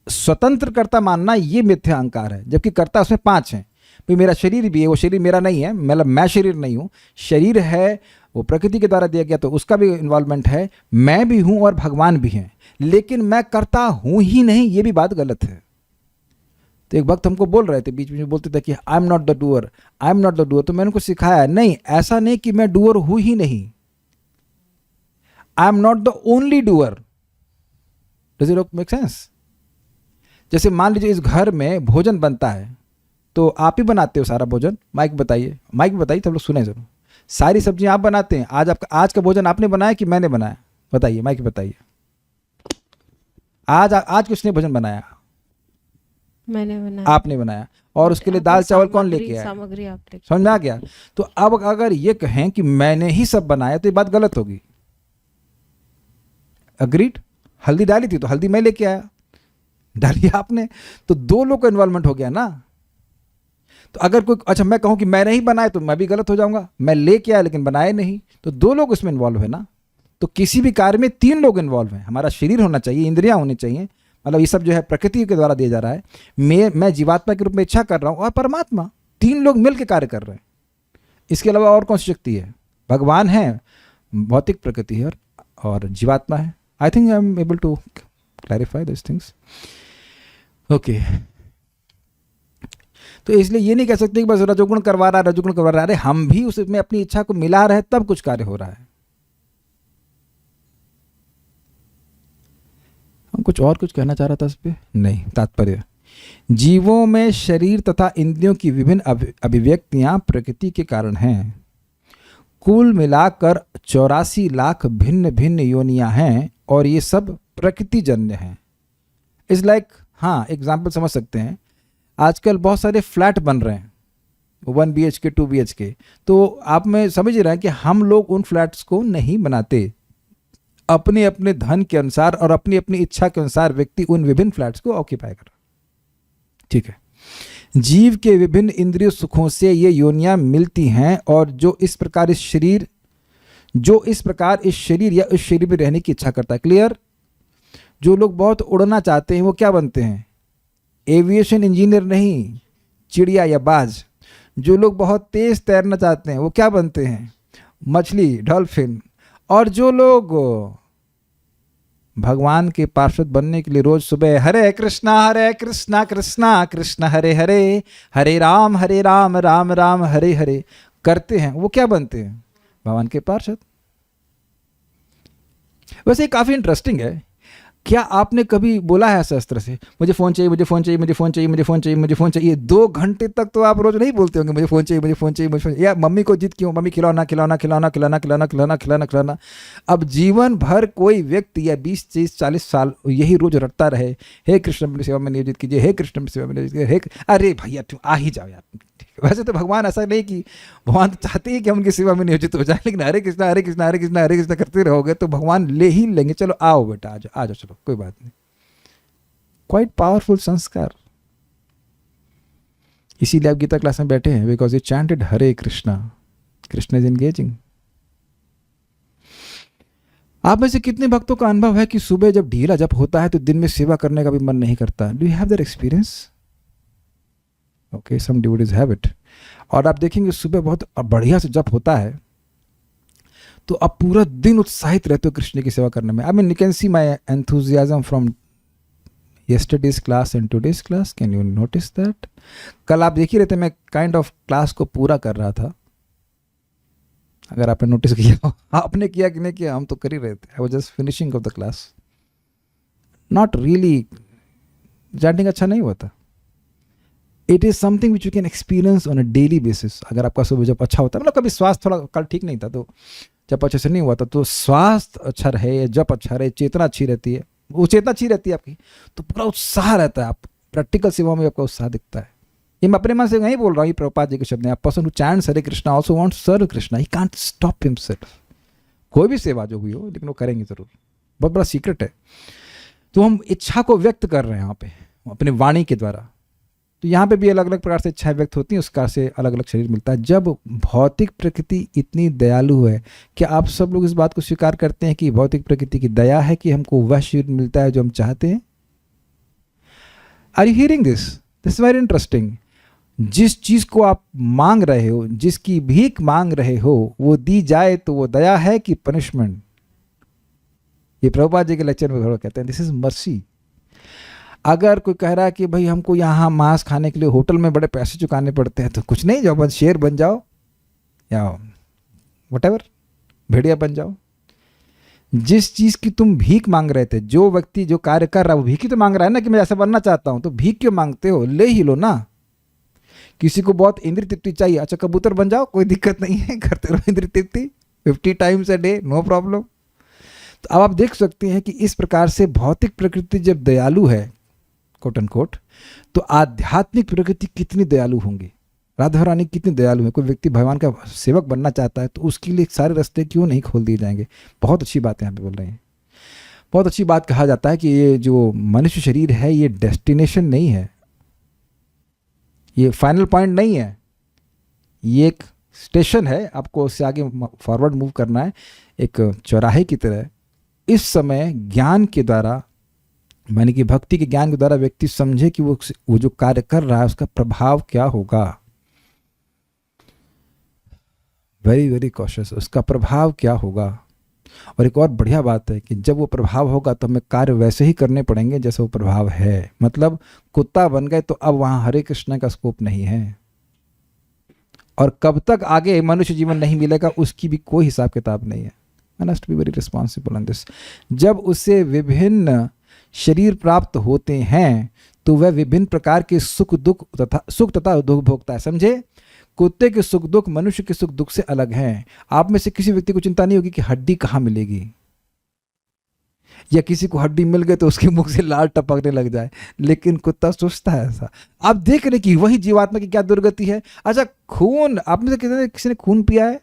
स्वतंत्र कर्ता मानना ये मिथ्या अहंकार है, जबकि कर्ता उसमें 5 हैं। भाई मेरा शरीर भी है, वो शरीर मेरा नहीं है, मतलब मैं शरीर नहीं हूँ, शरीर है वो प्रकृति के द्वारा दिया गया, तो उसका भी इन्वॉल्वमेंट है। मैं भी हूँ और भगवान भी हैं, लेकिन मैं कर्ता हूँ ही नहीं, ये भी बात गलत है। तो एक वक्त हमको बोल रहे थे, बीच में बोलते थे कि I am not the doer, I am not the doer. तो मैंने उनको सिखाया, नहीं, ऐसा नहीं कि मैं डूअर हूं ही नहीं, I am not the only doer. Does it make sense? जैसे मान लीजिए इस घर में भोजन बनता है, तो आप ही बनाते हो सारा भोजन। माइक बताइए, माइक बताइए, तो लोग सुने जरूर। सारी सब्जियां आप बनाते हैं। आज का भोजन आपने बनाया कि मैंने बनाया? बताइए, माइक बताइए। आज किसने भोजन बनाया? मैंने बनाया। आपने बनाया। और उसके लिए दाल चावल कौन लेके आया? सामग्री आप लेके। समझ में आ गया? तो अब अगर ये कहें कि मैंने ही सब बनाया तो ये बात गलत होगी। अग्रीड? हल्दी डाली थी तो हल्दी मैं लेके आया, डाली आपने, तो 2 लोग का इन्वॉल्वमेंट हो गया ना। तो अगर कोई, अच्छा मैं कहूं कि मैं नहीं बनाया तो मैं भी गलत हो जाऊंगा। मैं लेके आया लेकिन बनाए नहीं, तो 2 लोग इसमें इन्वॉल्व है ना। तो किसी भी कार्य में 3 लोग इन्वॉल्व हैं। हमारा शरीर होना चाहिए, इंद्रियां होनी चाहिए, मतलब ये सब जो है प्रकृति के द्वारा दिया जा रहा है। मैं जीवात्मा के रूप में इच्छा कर रहा हूं और परमात्मा, 3 लोग मिलकर कार्य कर रहे हैं। इसके अलावा और कौन सी शक्ति है? भगवान है, भौतिक प्रकृति है, और जीवात्मा है। I think I am able to clarify this things. Okay, तो इसलिए ये नहीं कह सकते कि बस रजोगुण करवा रहा है। अरे हम भी उसमें अपनी इच्छा को मिला रहे तब कुछ कार्य हो रहा है। हम कुछ कहना चाह रहा था इस पे, नहीं, तात्पर्य जीवों में शरीर तथा इंद्रियों की विभिन्न अभिव्यक्तियां प्रकृति के कारण हैं। कुल मिलाकर 84 लाख भिन्न भिन्न योनियां हैं और ये सब प्रकृति जन्य हैं। इस लाइक, हाँ, एग्जाम्पल समझ सकते हैं। आजकल बहुत सारे फ्लैट बन रहे हैं, 1 BHK 2 BHK। तो आप में समझ रहे हैं कि हम लोग उन फ्लैट्स को नहीं बनाते। अपने अपने धन के अनुसार और अपनी अपनी इच्छा के अनुसार व्यक्ति उन विभिन्न फ्लैट्स को ऑक्यूपाई कर रहा है। ठीक है, जीव के विभिन्न इंद्रिय सुखों से ये योनियां मिलती हैं, और जो इस प्रकार इस शरीर या इस शरीर में रहने की इच्छा करता है। क्लियर? जो लोग बहुत उड़ना चाहते हैं वो क्या बनते हैं? एविएशन इंजीनियर नहीं, चिड़िया या बाज। जो लोग बहुत तेज तैरना चाहते हैं वो क्या बनते हैं? मछली, डॉल्फिन। और जो लोग भगवान के पार्षद बनने के लिए रोज सुबह हरे कृष्णा कृष्णा कृष्ण हरे हरे, हरे राम राम राम हरे हरे करते हैं, वो क्या बनते हैं? भगवान के पार्षद। वैसे काफी इंटरेस्टिंग है। क्या आपने कभी बोला है ऐसा इस तरह से, मुझे फ़ोन चाहिए, मुझे फ़ोन चाहिए, मुझे फ़ोन चाहिए, मुझे फ़ोन चाहिए, मुझे फ़ोन चाहिए? 2 घंटे तक तो आप रोज़ नहीं बोलते होंगे मुझे फ़ोन चाहिए, मुझे फ़ोन चाहिए, मुझे फ़ोन चाहिए। या मम्मी को जिद क्यों, मम्मी खिलौना खिलौना खिलौना खिलौना खिलौना खिलौना खिलौना खिलौना। अब जीवन भर कोई व्यक्ति या 20 30 40 साल यही रोज़ रटता रहे, हे कृष्ण अपनी सेवा में नियोजित कीजिए, हे कृष्ण अपनी सेवा में नियोजित कीजिए, अरे भैया तुम आ ही जाओ यार। वैसे तो भगवान ऐसा नहीं कि भगवान तो चाहते ही कि हम उनकी सेवा में नियोजित हो जाए, लेकिन हरे कृष्णा हरे कृष्णा हरे कृष्णा हरे कृष्णा करते रहोगे तो भगवान ले ही लेंगे। चलो आओ बेटा, आ जाओ, चलो कोई बात नहीं। क्वाइट पावरफुल संस्कार। इसीलिए आप गीता क्लास में बैठे हैं, because you chanted Hare Krishna, Krishna is engaging. आप में से कितने भक्तों का अनुभव है कि सुबह जब ढीला जप होता है तो दिन में सेवा करने का भी मन नहीं करता? Do you have that experience? Okay, some devotees have it. और आप देखेंगे सुबह बहुत बढ़िया से जप होता है तो आप पूरा दिन उत्साहित रहते हो कृष्ण की सेवा करने में। I mean you can see my enthusiasm from yesterday's class and today's class. Can you notice that? कल आप देख ही रहे थे मैं काइंड ऑफ क्लास को पूरा कर रहा था, अगर आपने नोटिस किया हो। आपने किया कि नहीं किया, हम तो कर ही रहे थे। I was just finishing of the class, not really. Chanting अच्छा नहीं होता। It is something which you can experience on a daily basis. अगर आपका सुबह जब अच्छा होता है, मतलब कभी स्वास्थ्य थोड़ा कल ठीक नहीं था तो जब अच्छे से नहीं हुआ था, तो स्वास्थ्य अच्छा रहे, जब अच्छा रहे, चेतना अच्छी रहती है, वो चेतना अच्छी रहती है आपकी, तो पूरा उत्साह रहता है। आप प्रैक्टिकल सेवा में आपका उत्साह दिखता है। ये मैं अपने मन से नहीं बोल रहा हूँ, ये प्रभुपाद जी के शब्द हैं। A person who chants Hare Krishna also wants to serve Krishna, he can't stop himself. कोई भी सेवा जो हुई हो, लेकिन वो करेंगे जरूर। बहुत बड़ा सीक्रेट है। तो हम इच्छा को व्यक्त कर रहे हैं यहाँ पे अपने वाणी के द्वारा। तो यहाँ पे भी अलग अलग प्रकार से इच्छाएं व्यक्त होती हैं, उसका से अलग अलग शरीर मिलता है। जब भौतिक प्रकृति इतनी दयालु है, क्या आप सब लोग इस बात को स्वीकार करते हैं कि भौतिक प्रकृति की दया है कि हमको वह शरीर मिलता है जो हम चाहते हैं? Are you hearing this? This very interesting. जिस चीज को आप मांग रहे हो, जिसकी भीख मांग रहे हो, वो दी जाए तो वो दया है कि पनिशमेंट? ये प्रभुपाद जी के लेक्चर में थोड़ा कहते हैं दिस इज मर्सी। अगर कोई कह रहा है कि भाई हमको यहाँ मांस खाने के लिए होटल में बड़े पैसे चुकाने पड़ते हैं, तो कुछ नहीं, जाओ बस शेर बन जाओ या व्हाटएवर, भेड़िया बन जाओ। जिस चीज़ की तुम भीख मांग रहे थे, जो व्यक्ति जो कार्य कर रहा है वो भीख ही तो मांग रहा है ना, कि मैं ऐसा बनना चाहता हूँ, तो भीख क्यों मांगते हो? ले ही लो ना। किसी को बहुत इंद्रिय तृप्ति चाहिए, अच्छा कबूतर बन जाओ, कोई दिक्कत नहीं है, करते रहो इंद्रिय तृप्ति 50 times a day, no problem. तो अब आप देख सकते हैं कि इस प्रकार से भौतिक प्रकृति जब दयालु है कोट एंड कोट, तो आध्यात्मिक प्रकृति कितनी दयालु होंगी। राधा रानी कितनी दयालु है। कोई व्यक्ति भगवान का सेवक बनना चाहता है तो उसके लिए सारे रास्ते क्यों नहीं खोल दिए जाएंगे। बहुत अच्छी बात यहाँ पे बोल रहे हैं। बहुत अच्छी बात कहा जाता है कि ये जो मनुष्य शरीर है ये डेस्टिनेशन नहीं है, ये फाइनल पॉइंट नहीं है, ये एक स्टेशन है। आपको उससे आगे फॉरवर्ड मूव करना है, एक चौराहे की तरह। इस समय ज्ञान के द्वारा, माने कि भक्ति के ज्ञान के द्वारा व्यक्ति समझे कि वो जो कार्य कर रहा है उसका प्रभाव क्या होगा। वेरी वेरी कॉशियस, उसका प्रभाव क्या होगा। और एक और बढ़िया बात है कि जब वो प्रभाव होगा तो हमें कार्य वैसे ही करने पड़ेंगे जैसे वो प्रभाव है। मतलब कुत्ता बन गए तो अब वहाँ हरे कृष्ण का स्कोप नहीं है, और कब तक आगे मनुष्य जीवन नहीं मिलेगा उसकी भी कोई हिसाब किताब नहीं है। I must be very responsible on this. जब उसे विभिन्न शरीर प्राप्त होते हैं तो वह विभिन्न प्रकार के सुख तथा दुख भोगता है। समझे? कुत्ते के सुख दुख मनुष्य के सुख दुख से अलग हैं। आप में से किसी व्यक्ति को चिंता नहीं होगी कि हड्डी कहाँ मिलेगी, या किसी को हड्डी मिल गई तो उसके मुख से लाल टपकने लग जाए, लेकिन कुत्ता सोचता है ऐसा। आप देख रहे कि वही जीवात्मा की क्या दुर्गति है। अच्छा, खून, आप में से किसी ने खून पिया है?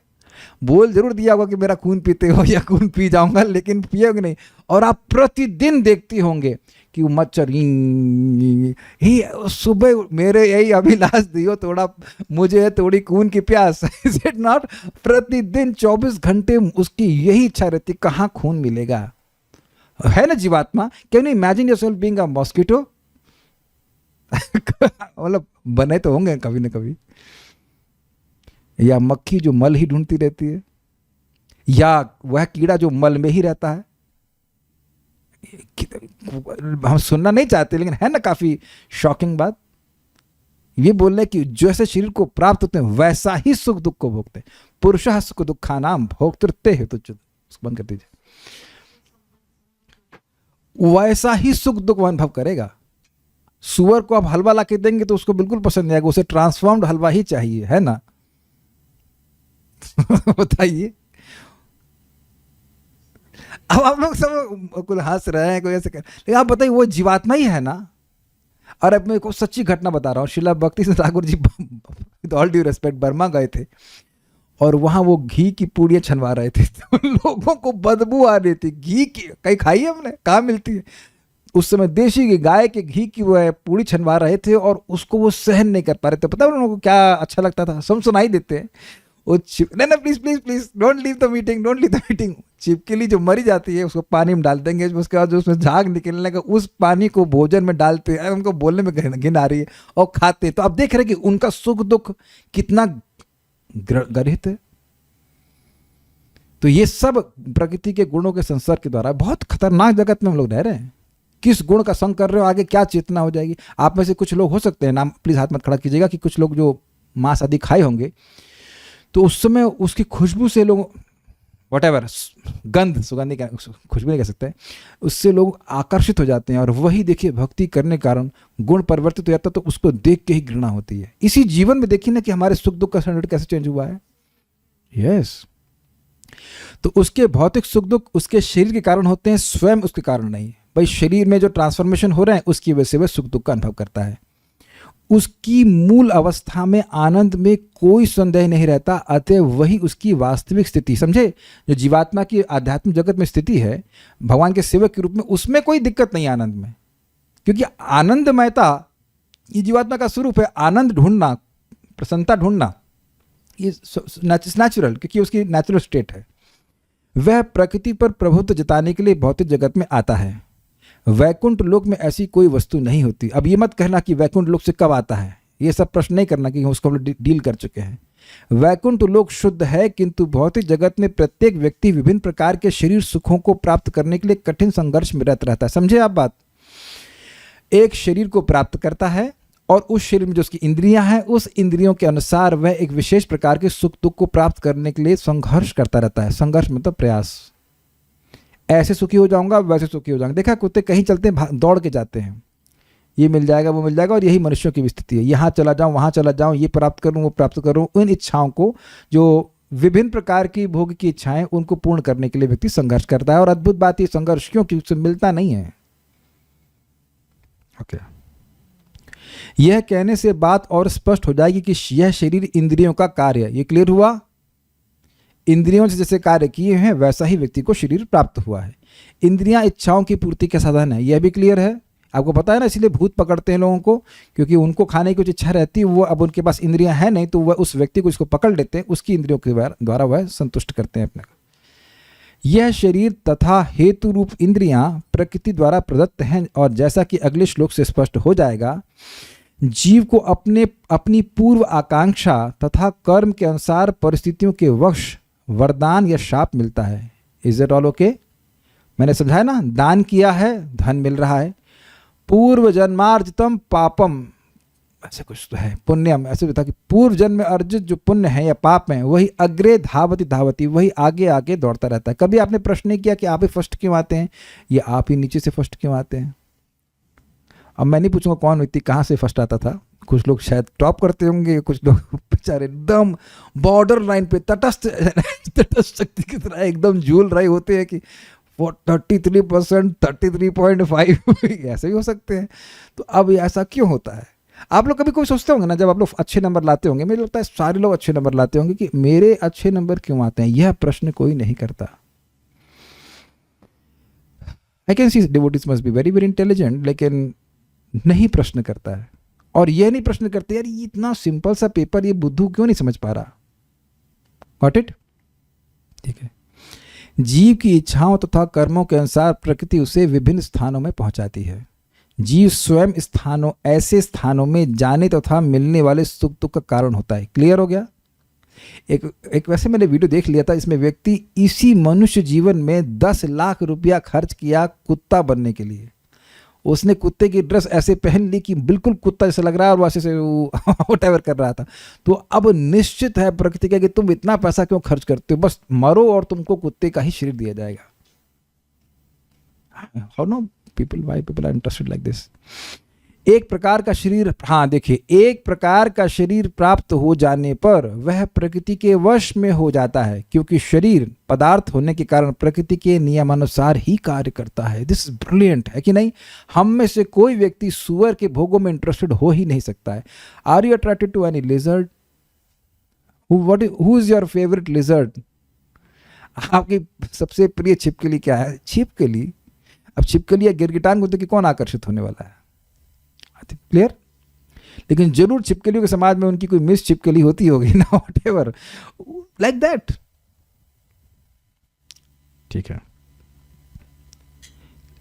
बोल जरूर दिया होगा कि मेरा खून पीते हो या खून पी जाऊंगा, लेकिन पियोगे नहीं। और आप प्रतिदिन देखती होंगे कि वो मच्छर ही सुबह मेरे यही अभिलाष दियो थोड़ा, मुझे है थोड़ी खून की प्यास। Is it not? प्रतिदिन 24 घंटे उसकी यही इच्छा रहती, कहाँ खून मिलेगा। है ना जीवात्मा? Can you imagine yourself being a mosquito? मतलब बने तो होंगे कभी ना कभी। या मक्खी जो मल ही ढूंढती रहती है, या वह कीड़ा जो मल में ही रहता है। हम सुनना नहीं चाहते, लेकिन है ना काफी शॉकिंग बात। ये बोलने कि जैसे शरीर को प्राप्त होते हैं वैसा ही सुख दुख को भोगते हैं। पुरुषः सुख दुखानां भोक्तृते हेतु। उसको बंद कर दीजिए। वैसा ही सुख दुख वो अनुभव करेगा। सुअर को आप हलवा ला के देंगे तो उसको बिल्कुल पसंद नहीं आएगा, उसे ट्रांसफॉर्म्ड हलवा ही चाहिए, है ना? बताइए। अब आप लोग सब कुछ हंस रहे हैं, कोई ऐसे कर, लेकिन आप बताइए वो जीवात्मा ही है ना? और अब मैं को सच्ची घटना बता रहा हूँ, Shila Bhakti Singh Thakur ji with all due respect Burma गए थे और वहां वो घी की पूड़ियाँ छनवा रहे थे तो लोगों को बदबू आ रही थी घी की। कहीं खाई है हमने? कहाँ मिलती है? उस समय देशी की गाय के घी की वो है पूड़ी छनवा रहे थे और उसको वो सहन नहीं कर पा रहे थे। पता है उन लोगों को क्या अच्छा लगता था? सुनाई देते हैं वो नहीं ना, please please please don't leave the meeting, don't leave the meeting. छिपकली जो मरी जाती है उसको पानी में डाल देंगे, उसके बाद जो उसमें झाग निकलने लगा उस पानी को भोजन में डालते हैं। उनको बोलने में घिन आ रही है और खाते हैं। तो आप देख रहे हैं कि उनका सुख दुख कितना गरित है। तो ये सब प्रकृति के गुणों के संसर्ग के द्वारा बहुत खतरनाक जगत में हम लोग रह रहे हैं। किस गुण का संग कर रहे हो, आगे क्या चेतना हो जाएगी। आप में से कुछ लोग हो सकते हैं, नाम प्लीज हाथ मत खड़ा कीजिएगा, कि कुछ लोग जो मांस आदि खाए होंगे तो उस समय उसकी खुशबू से लोग वटेवर गंध, सुगंधी खुशबू नहीं कह सकते, उससे लोग आकर्षित हो जाते हैं। और वही देखिए भक्ति करने के कारण गुण परिवर्तित हो जाता है तो उसको देख के ही घृणा होती है। इसी जीवन में देखिए ना कि हमारे सुख दुख का स्टैंडर्ड कैसे चेंज हुआ है। यस तो उसके भौतिक सुख दुख उसके शरीर के कारण होते हैं, स्वयं उसके कारण नहीं। भाई शरीर में जो ट्रांसफॉर्मेशन हो रहे हैं उसकी वजह से वह सुख दुख का अनुभव करता है। उसकी मूल अवस्था में आनंद में कोई संदेह नहीं रहता, अतः वही उसकी वास्तविक स्थिति। समझे? जो जीवात्मा की आध्यात्मिक जगत में स्थिति है भगवान के सेवक के रूप में, उसमें कोई दिक्कत नहीं आनंद में, क्योंकि आनंदमयता ये जीवात्मा का स्वरूप है। आनंद ढूंढना, प्रसन्नता ढूंढना, ये नेचुरल, क्योंकि उसकी नेचुरल स्टेट है। वह प्रकृति पर प्रभुत्व जताने के लिए भौतिक जगत में आता है। वैकुंठ लोक में ऐसी कोई वस्तु नहीं होती। अब ये मत कहना कि वैकुंठ लोक से कब आता है, ये सब प्रश्न नहीं करना कि उसको हम लोग डील कर चुके हैं। वैकुंठ लोक शुद्ध है, किंतु भौतिक जगत में प्रत्येक व्यक्ति विभिन्न प्रकार के शरीर सुखों को प्राप्त करने के लिए कठिन संघर्ष में रत रहता है। समझे आप बात? एक शरीर को प्राप्त करता है और उस शरीर में जो उसकी इंद्रियां हैं उस इंद्रियों के अनुसार वह एक विशेष प्रकार के सुख दुख को प्राप्त करने के लिए संघर्ष करता रहता है। संघर्ष मतलब प्रयास। ऐसे सुखी हो जाऊंगा, वैसे सुखी हो जाऊंगा। देखा कुत्ते कहीं चलते हैं दौड़ के जाते हैं, ये मिल जाएगा वो मिल जाएगा, और यही मनुष्यों की स्थिति है। यहाँ चला जाऊँ वहाँ चला जाऊँ, ये प्राप्त करूँ वो प्राप्त करूँ। उन इच्छाओं को, जो विभिन्न प्रकार की भोग की इच्छाएं, उनको पूर्ण करने के लिए व्यक्ति संघर्ष करता है। और अद्भुत बात ये संघर्ष क्यों, कि उससे मिलता नहीं है। ओके यह कहने से बात और स्पष्ट हो जाएगी कि यह शरीर इंद्रियों का कार्य है। ये क्लियर हुआ? इंद्रियों से जैसे कार्य किए हैं वैसा ही व्यक्ति को शरीर प्राप्त हुआ है। इंद्रियां इच्छाओं की पूर्ति का साधन है, यह भी क्लियर है। आपको पता है ना, इसलिए भूत पकड़ते हैं लोगों को, क्योंकि उनको खाने की कुछ इच्छा रहती है, वो अब उनके पास इंद्रियां है नहीं, तो वह उस व्यक्ति को इसको पकड़ लेते हैं, उसकी इंद्रियों के द्वारा वह संतुष्ट करते हैं अपने को। यह शरीर तथा हेतु रूप इंद्रियां प्रकृति द्वारा प्रदत्त हैं, और जैसा कि अगले श्लोक से स्पष्ट हो जाएगा, जीव को अपनी पूर्व आकांक्षा तथा कर्म के अनुसार परिस्थितियों के वश वरदान या शाप मिलता है। Is it all okay? मैंने समझाया ना, दान किया है धन मिल रहा है। पूर्व जन्मार्जितम पापम, ऐसे कुछ तो है, पुण्यम, ऐसे भी था कि पूर्व जन्म में अर्जित जो पुण्य है या पाप है वही अग्रे धावती धावती, वही आगे आगे दौड़ता रहता है। कभी आपने प्रश्न नहीं किया कि आप ही फर्स्ट क्यों आते हैं या आप ही नीचे से फर्स्ट क्यों आते हैं? अब मैं नहीं पूछूंगा कौन व्यक्ति कहाँ से फर्स्ट आता था। कुछ लोग शायद टॉप करते होंगे, कुछ लोग बेचारे एकदम बॉर्डर लाइन पे तटस्थ शक्ति की तरह एकदम झूल रहे होते हैं कि वो 33%, 33.5 ऐसे भी हो सकते हैं। तो अब ऐसा क्यों होता है? आप लोग कभी कोई सोचते होंगे ना, जब आप लोग अच्छे नंबर लाते होंगे, मुझे लगता है सारे लोग अच्छे नंबर लाते होंगे, कि मेरे अच्छे नंबर क्यों आते हैं? यह प्रश्न कोई नहीं करता। I can see devotees must be very very intelligent, लेकिन नहीं प्रश्न करता है। और यह नहीं प्रश्न करते यार ये इतना सिंपल सा पेपर ये बुद्धू क्यों नहीं समझ पा रहा। Got it? ठीक है। जीव की इच्छाओं तथा कर्मों के अनुसार प्रकृति उसे विभिन्न स्थानों में पहुंचाती है। जीव स्वयं ऐसे स्थानों में जाने तथा मिलने वाले सुख दुख का कारण होता है। क्लियर हो गया? एक वैसे मैंने वीडियो देख लिया था, इसमें व्यक्ति इसी मनुष्य जीवन में 10 लाख रुपया खर्च किया कुत्ता बनने के लिए। उसने कुत्ते की ड्रेस ऐसे पहन ली कि बिल्कुल कुत्ता जैसा लग रहा है, और वैसे से व्हाटएवर कर रहा था। तो अब निश्चित है प्रकृति का कि तुम इतना पैसा क्यों खर्च करते हो, बस मरो और तुमको कुत्ते का ही शरीर दिया जाएगा। और no people are interested like this. एक प्रकार का शरीर, हाँ देखिए, एक प्रकार का शरीर प्राप्त हो जाने पर वह प्रकृति के वश में हो जाता है, क्योंकि शरीर पदार्थ होने के कारण प्रकृति के नियमानुसार ही कार्य करता है. दिस इज ब्रिलियंट, है कि नहीं? हम में से कोई व्यक्ति सुअर के भोगों में इंटरेस्टेड हो ही नहीं सकता है. Are you attracted to any lizard? Who is your favourite lizard? आपकी सबसे प्रिय छिपकली क्या है? छिपकली. अब छिपकली या गिरगिटान को देखिए कौन आकर्षित होने वाला है? क्लियर? लेकिन जरूर छिपकलियों के समाज में उनकी कोई मिस छिपकली होती होगी ना, व्हाटएवर, लाइक दैट. ठीक है,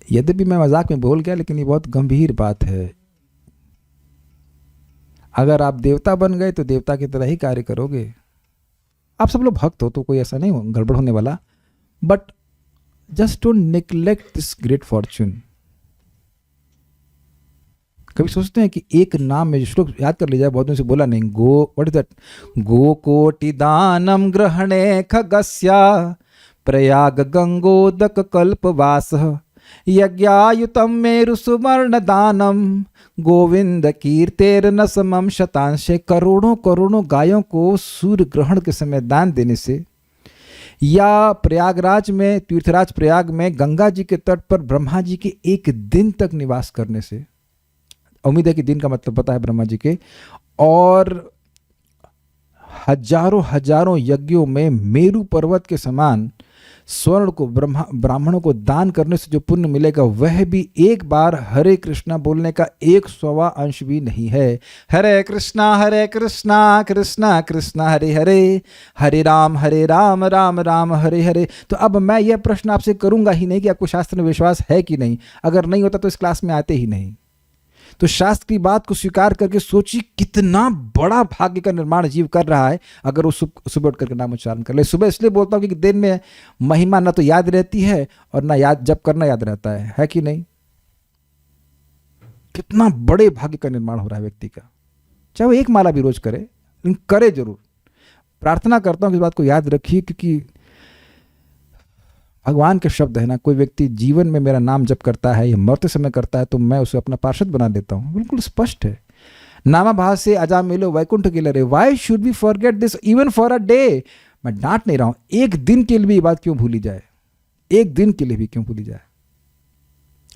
यद्यपि मैं मजाक में बोल गया, लेकिन ये बहुत गंभीर बात है. अगर आप देवता बन गए तो देवता की तरह ही कार्य करोगे. आप सब लोग भक्त हो तो कोई ऐसा नहीं हो, गड़बड़ होने वाला. But just don't neglect this great Fortune. कभी सोचते हैं कि एक नाम में, श्लोक याद कर लीजिए, बहुत दिन से बोला नहीं. गो, व्हाट इज दैट? गो कोटि दानम ग्रहणे खगस्या प्रयाग गंगोदक कल्पवास यज्ञायुतम मेरु सुवर्ण दानम गोविंद कीर्तेर न समम शतांशे. करोड़ों करोड़ों गायों को सूर्य ग्रहण के समय दान देने से, या प्रयागराज में, तीर्थराज प्रयाग में गंगा जी के तट पर ब्रह्मा जी के एक दिन तक निवास करने से, उम्मीद है कि दिन का मतलब पता है ब्रह्मा जी के, और हजारों हजारों यज्ञों में मेरु पर्वत के समान स्वर्ण को ब्राह्मणों को दान करने से जो पुण्य मिलेगा, वह भी एक बार हरे कृष्णा बोलने का 100वां अंश भी नहीं है. हरे कृष्णा कृष्णा कृष्णा हरे हरे, हरे राम राम राम हरे हरे. तो अब मैं यह प्रश्न आपसे करूंगा ही नहीं कि आपको शास्त्र में विश्वास है कि नहीं. अगर नहीं होता तो इस क्लास में आते ही नहीं. तो शास्त्र की बात को स्वीकार करके सोचिए कितना बड़ा भाग्य का निर्माण जीव कर रहा है अगर वो सुबह उठ करके नाम उच्चारण कर ले. सुबह इसलिए बोलता हूँ कि दिन में महिमा ना तो याद रहती है और ना याद जब करना याद रहता है कि नहीं? कितना बड़े भाग्य का निर्माण हो रहा है व्यक्ति का. चाहे वो एक माला भी रोज करे, लेकिन करे जरूर. प्रार्थना करता हूँ कि इस बात को याद रखिए, क्योंकि भगवान के शब्द है ना, कोई व्यक्ति जीवन में मेरा नाम जप करता है या मरते समय करता है तो मैं उसे अपना पार्षद बना देता हूँ. बिल्कुल स्पष्ट है. नामाभास से अजा मिलो वैकुंठ के लरे. Why should be forget this even for a day? मैं डांट नहीं रहा हूं, एक दिन के लिए भी ये बात क्यों भूली जाए? एक दिन के लिए भी क्यों भूली जाए?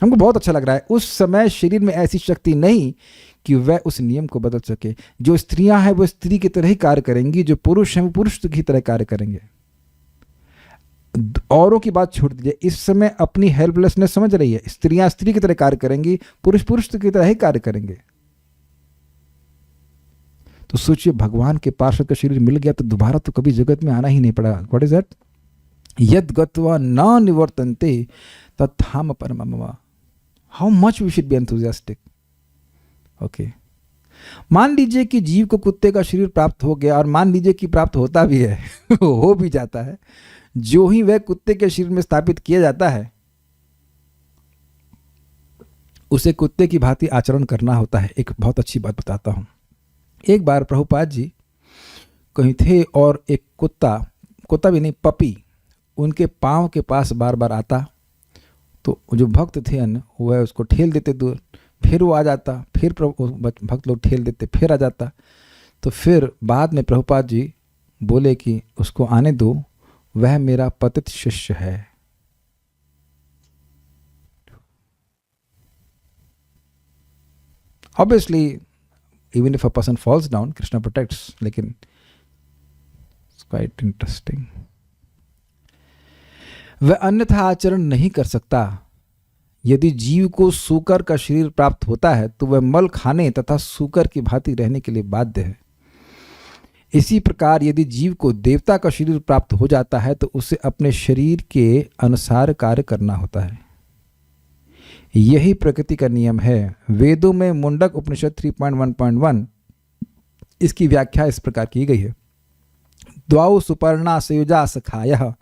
हमको बहुत अच्छा लग रहा है. उस समय शरीर में ऐसी शक्ति नहीं कि वह उस नियम को बदल सके. जो स्त्रियां हैं वो स्त्री की तरह ही कार्य करेंगी, जो पुरुष हैं वो पुरुष की तरह कार्य करेंगे. औरों की बात छोड़ दीजिए, इस समय अपनी हेल्पलेसनेस समझ रही है. स्त्रियां स्त्री की तरह कार्य करेंगी, पुरुष पुरुष की तरह ही कार्य करेंगे. तो सोचिए, भगवान के पार्षद का शरीर मिल गया तो दोबारा तो कभी जगत में आना ही नहीं पड़ा. What is that? यद गत्वा न निवर्तन्ते तत्थाम परमम. How much we should be enthusiastic. Okay, मान लीजिए कि जीव को कुत्ते का शरीर प्राप्त हो गया, और मान लीजिए कि प्राप्त होता भी है हो भी जाता है. जो ही वह कुत्ते के शरीर में स्थापित किया जाता है, उसे कुत्ते की भांति आचरण करना होता है. एक बहुत अच्छी बात बताता हूं. एक बार प्रभुपाद जी कहीं थे और एक कुत्ता भी नहीं, पपी उनके पांव के पास बार बार आता. तो जो भक्त थे अन्य, वह उसको ठेल देते दूर, फिर वो आ जाता, फिर भक्त लोग ठेल देते, फिर आ जाता. तो फिर बाद में प्रभुपाद जी बोले कि उसको आने दो, वह मेरा पतित शिष्य है. Obviously, even if a person falls down, Krishna protects. लेकिन it's quite interesting. वह अन्यथा आचरण नहीं कर सकता. यदि जीव को सूकर का शरीर प्राप्त होता है तो वह मल खाने तथा सूकर की भांति रहने के लिए बाध्य है. इसी प्रकार यदि जीव को देवता का शरीर प्राप्त हो जाता है तो उसे अपने शरीर के अनुसार कार्य करना होता है. यही प्रकृति का नियम है. वेदों में मुंडक उपनिषद 3.1.1 इसकी व्याख्या इस प्रकार की गई है. द्वाउ सुपर्णा संयुजा सखायः.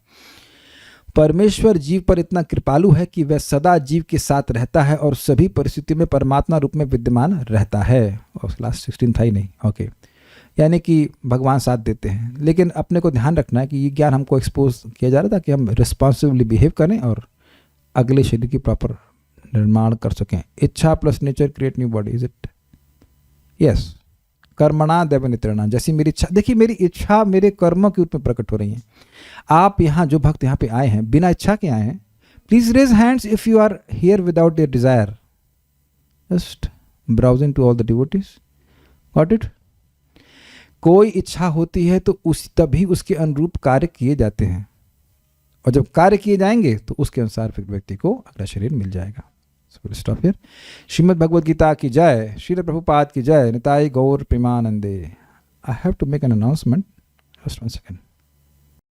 परमेश्वर जीव पर इतना कृपालु है कि वह सदा जीव के साथ रहता है और सभी परिस्थितियों में परमात्मा रूप में विद्यमान रहता है. और लास्ट 16 था ही नहीं. ओके, यानी कि भगवान साथ देते हैं. लेकिन अपने को ध्यान रखना है कि ये ज्ञान हमको एक्सपोज किया जा रहा था कि हम रिस्पॉन्सिबली बिहेव करें और अगले शरीर की प्रॉपर निर्माण कर सकें। इच्छा plus nature create new body, is it? Yes. कर्मणा दैवनित्रणा, जैसी मेरी इच्छा, देखिए मेरी इच्छा मेरे कर्मों के रूप में प्रकट हो रही है। आप यहाँ जो भक्त यहाँ पे आए हैं बिना इच्छा के आए हैं, please raise hands if you are here without their desire. Just browsing to all the devotees, got it? कोई इच्छा होती है तो तभी उसके अनुरूप कार्य किए जाते हैं, और जब कार्य किए जाएंगे तो उसके अनुसार फिर व्यक्ति को अगला शरीर मिल जाएगा। Stop here. श्रीमद् भगवद गीता की जय, श्रील प्रभुपाद की जय, निताई गौर प्रेमानंदे। I have to make an announcement, just one second.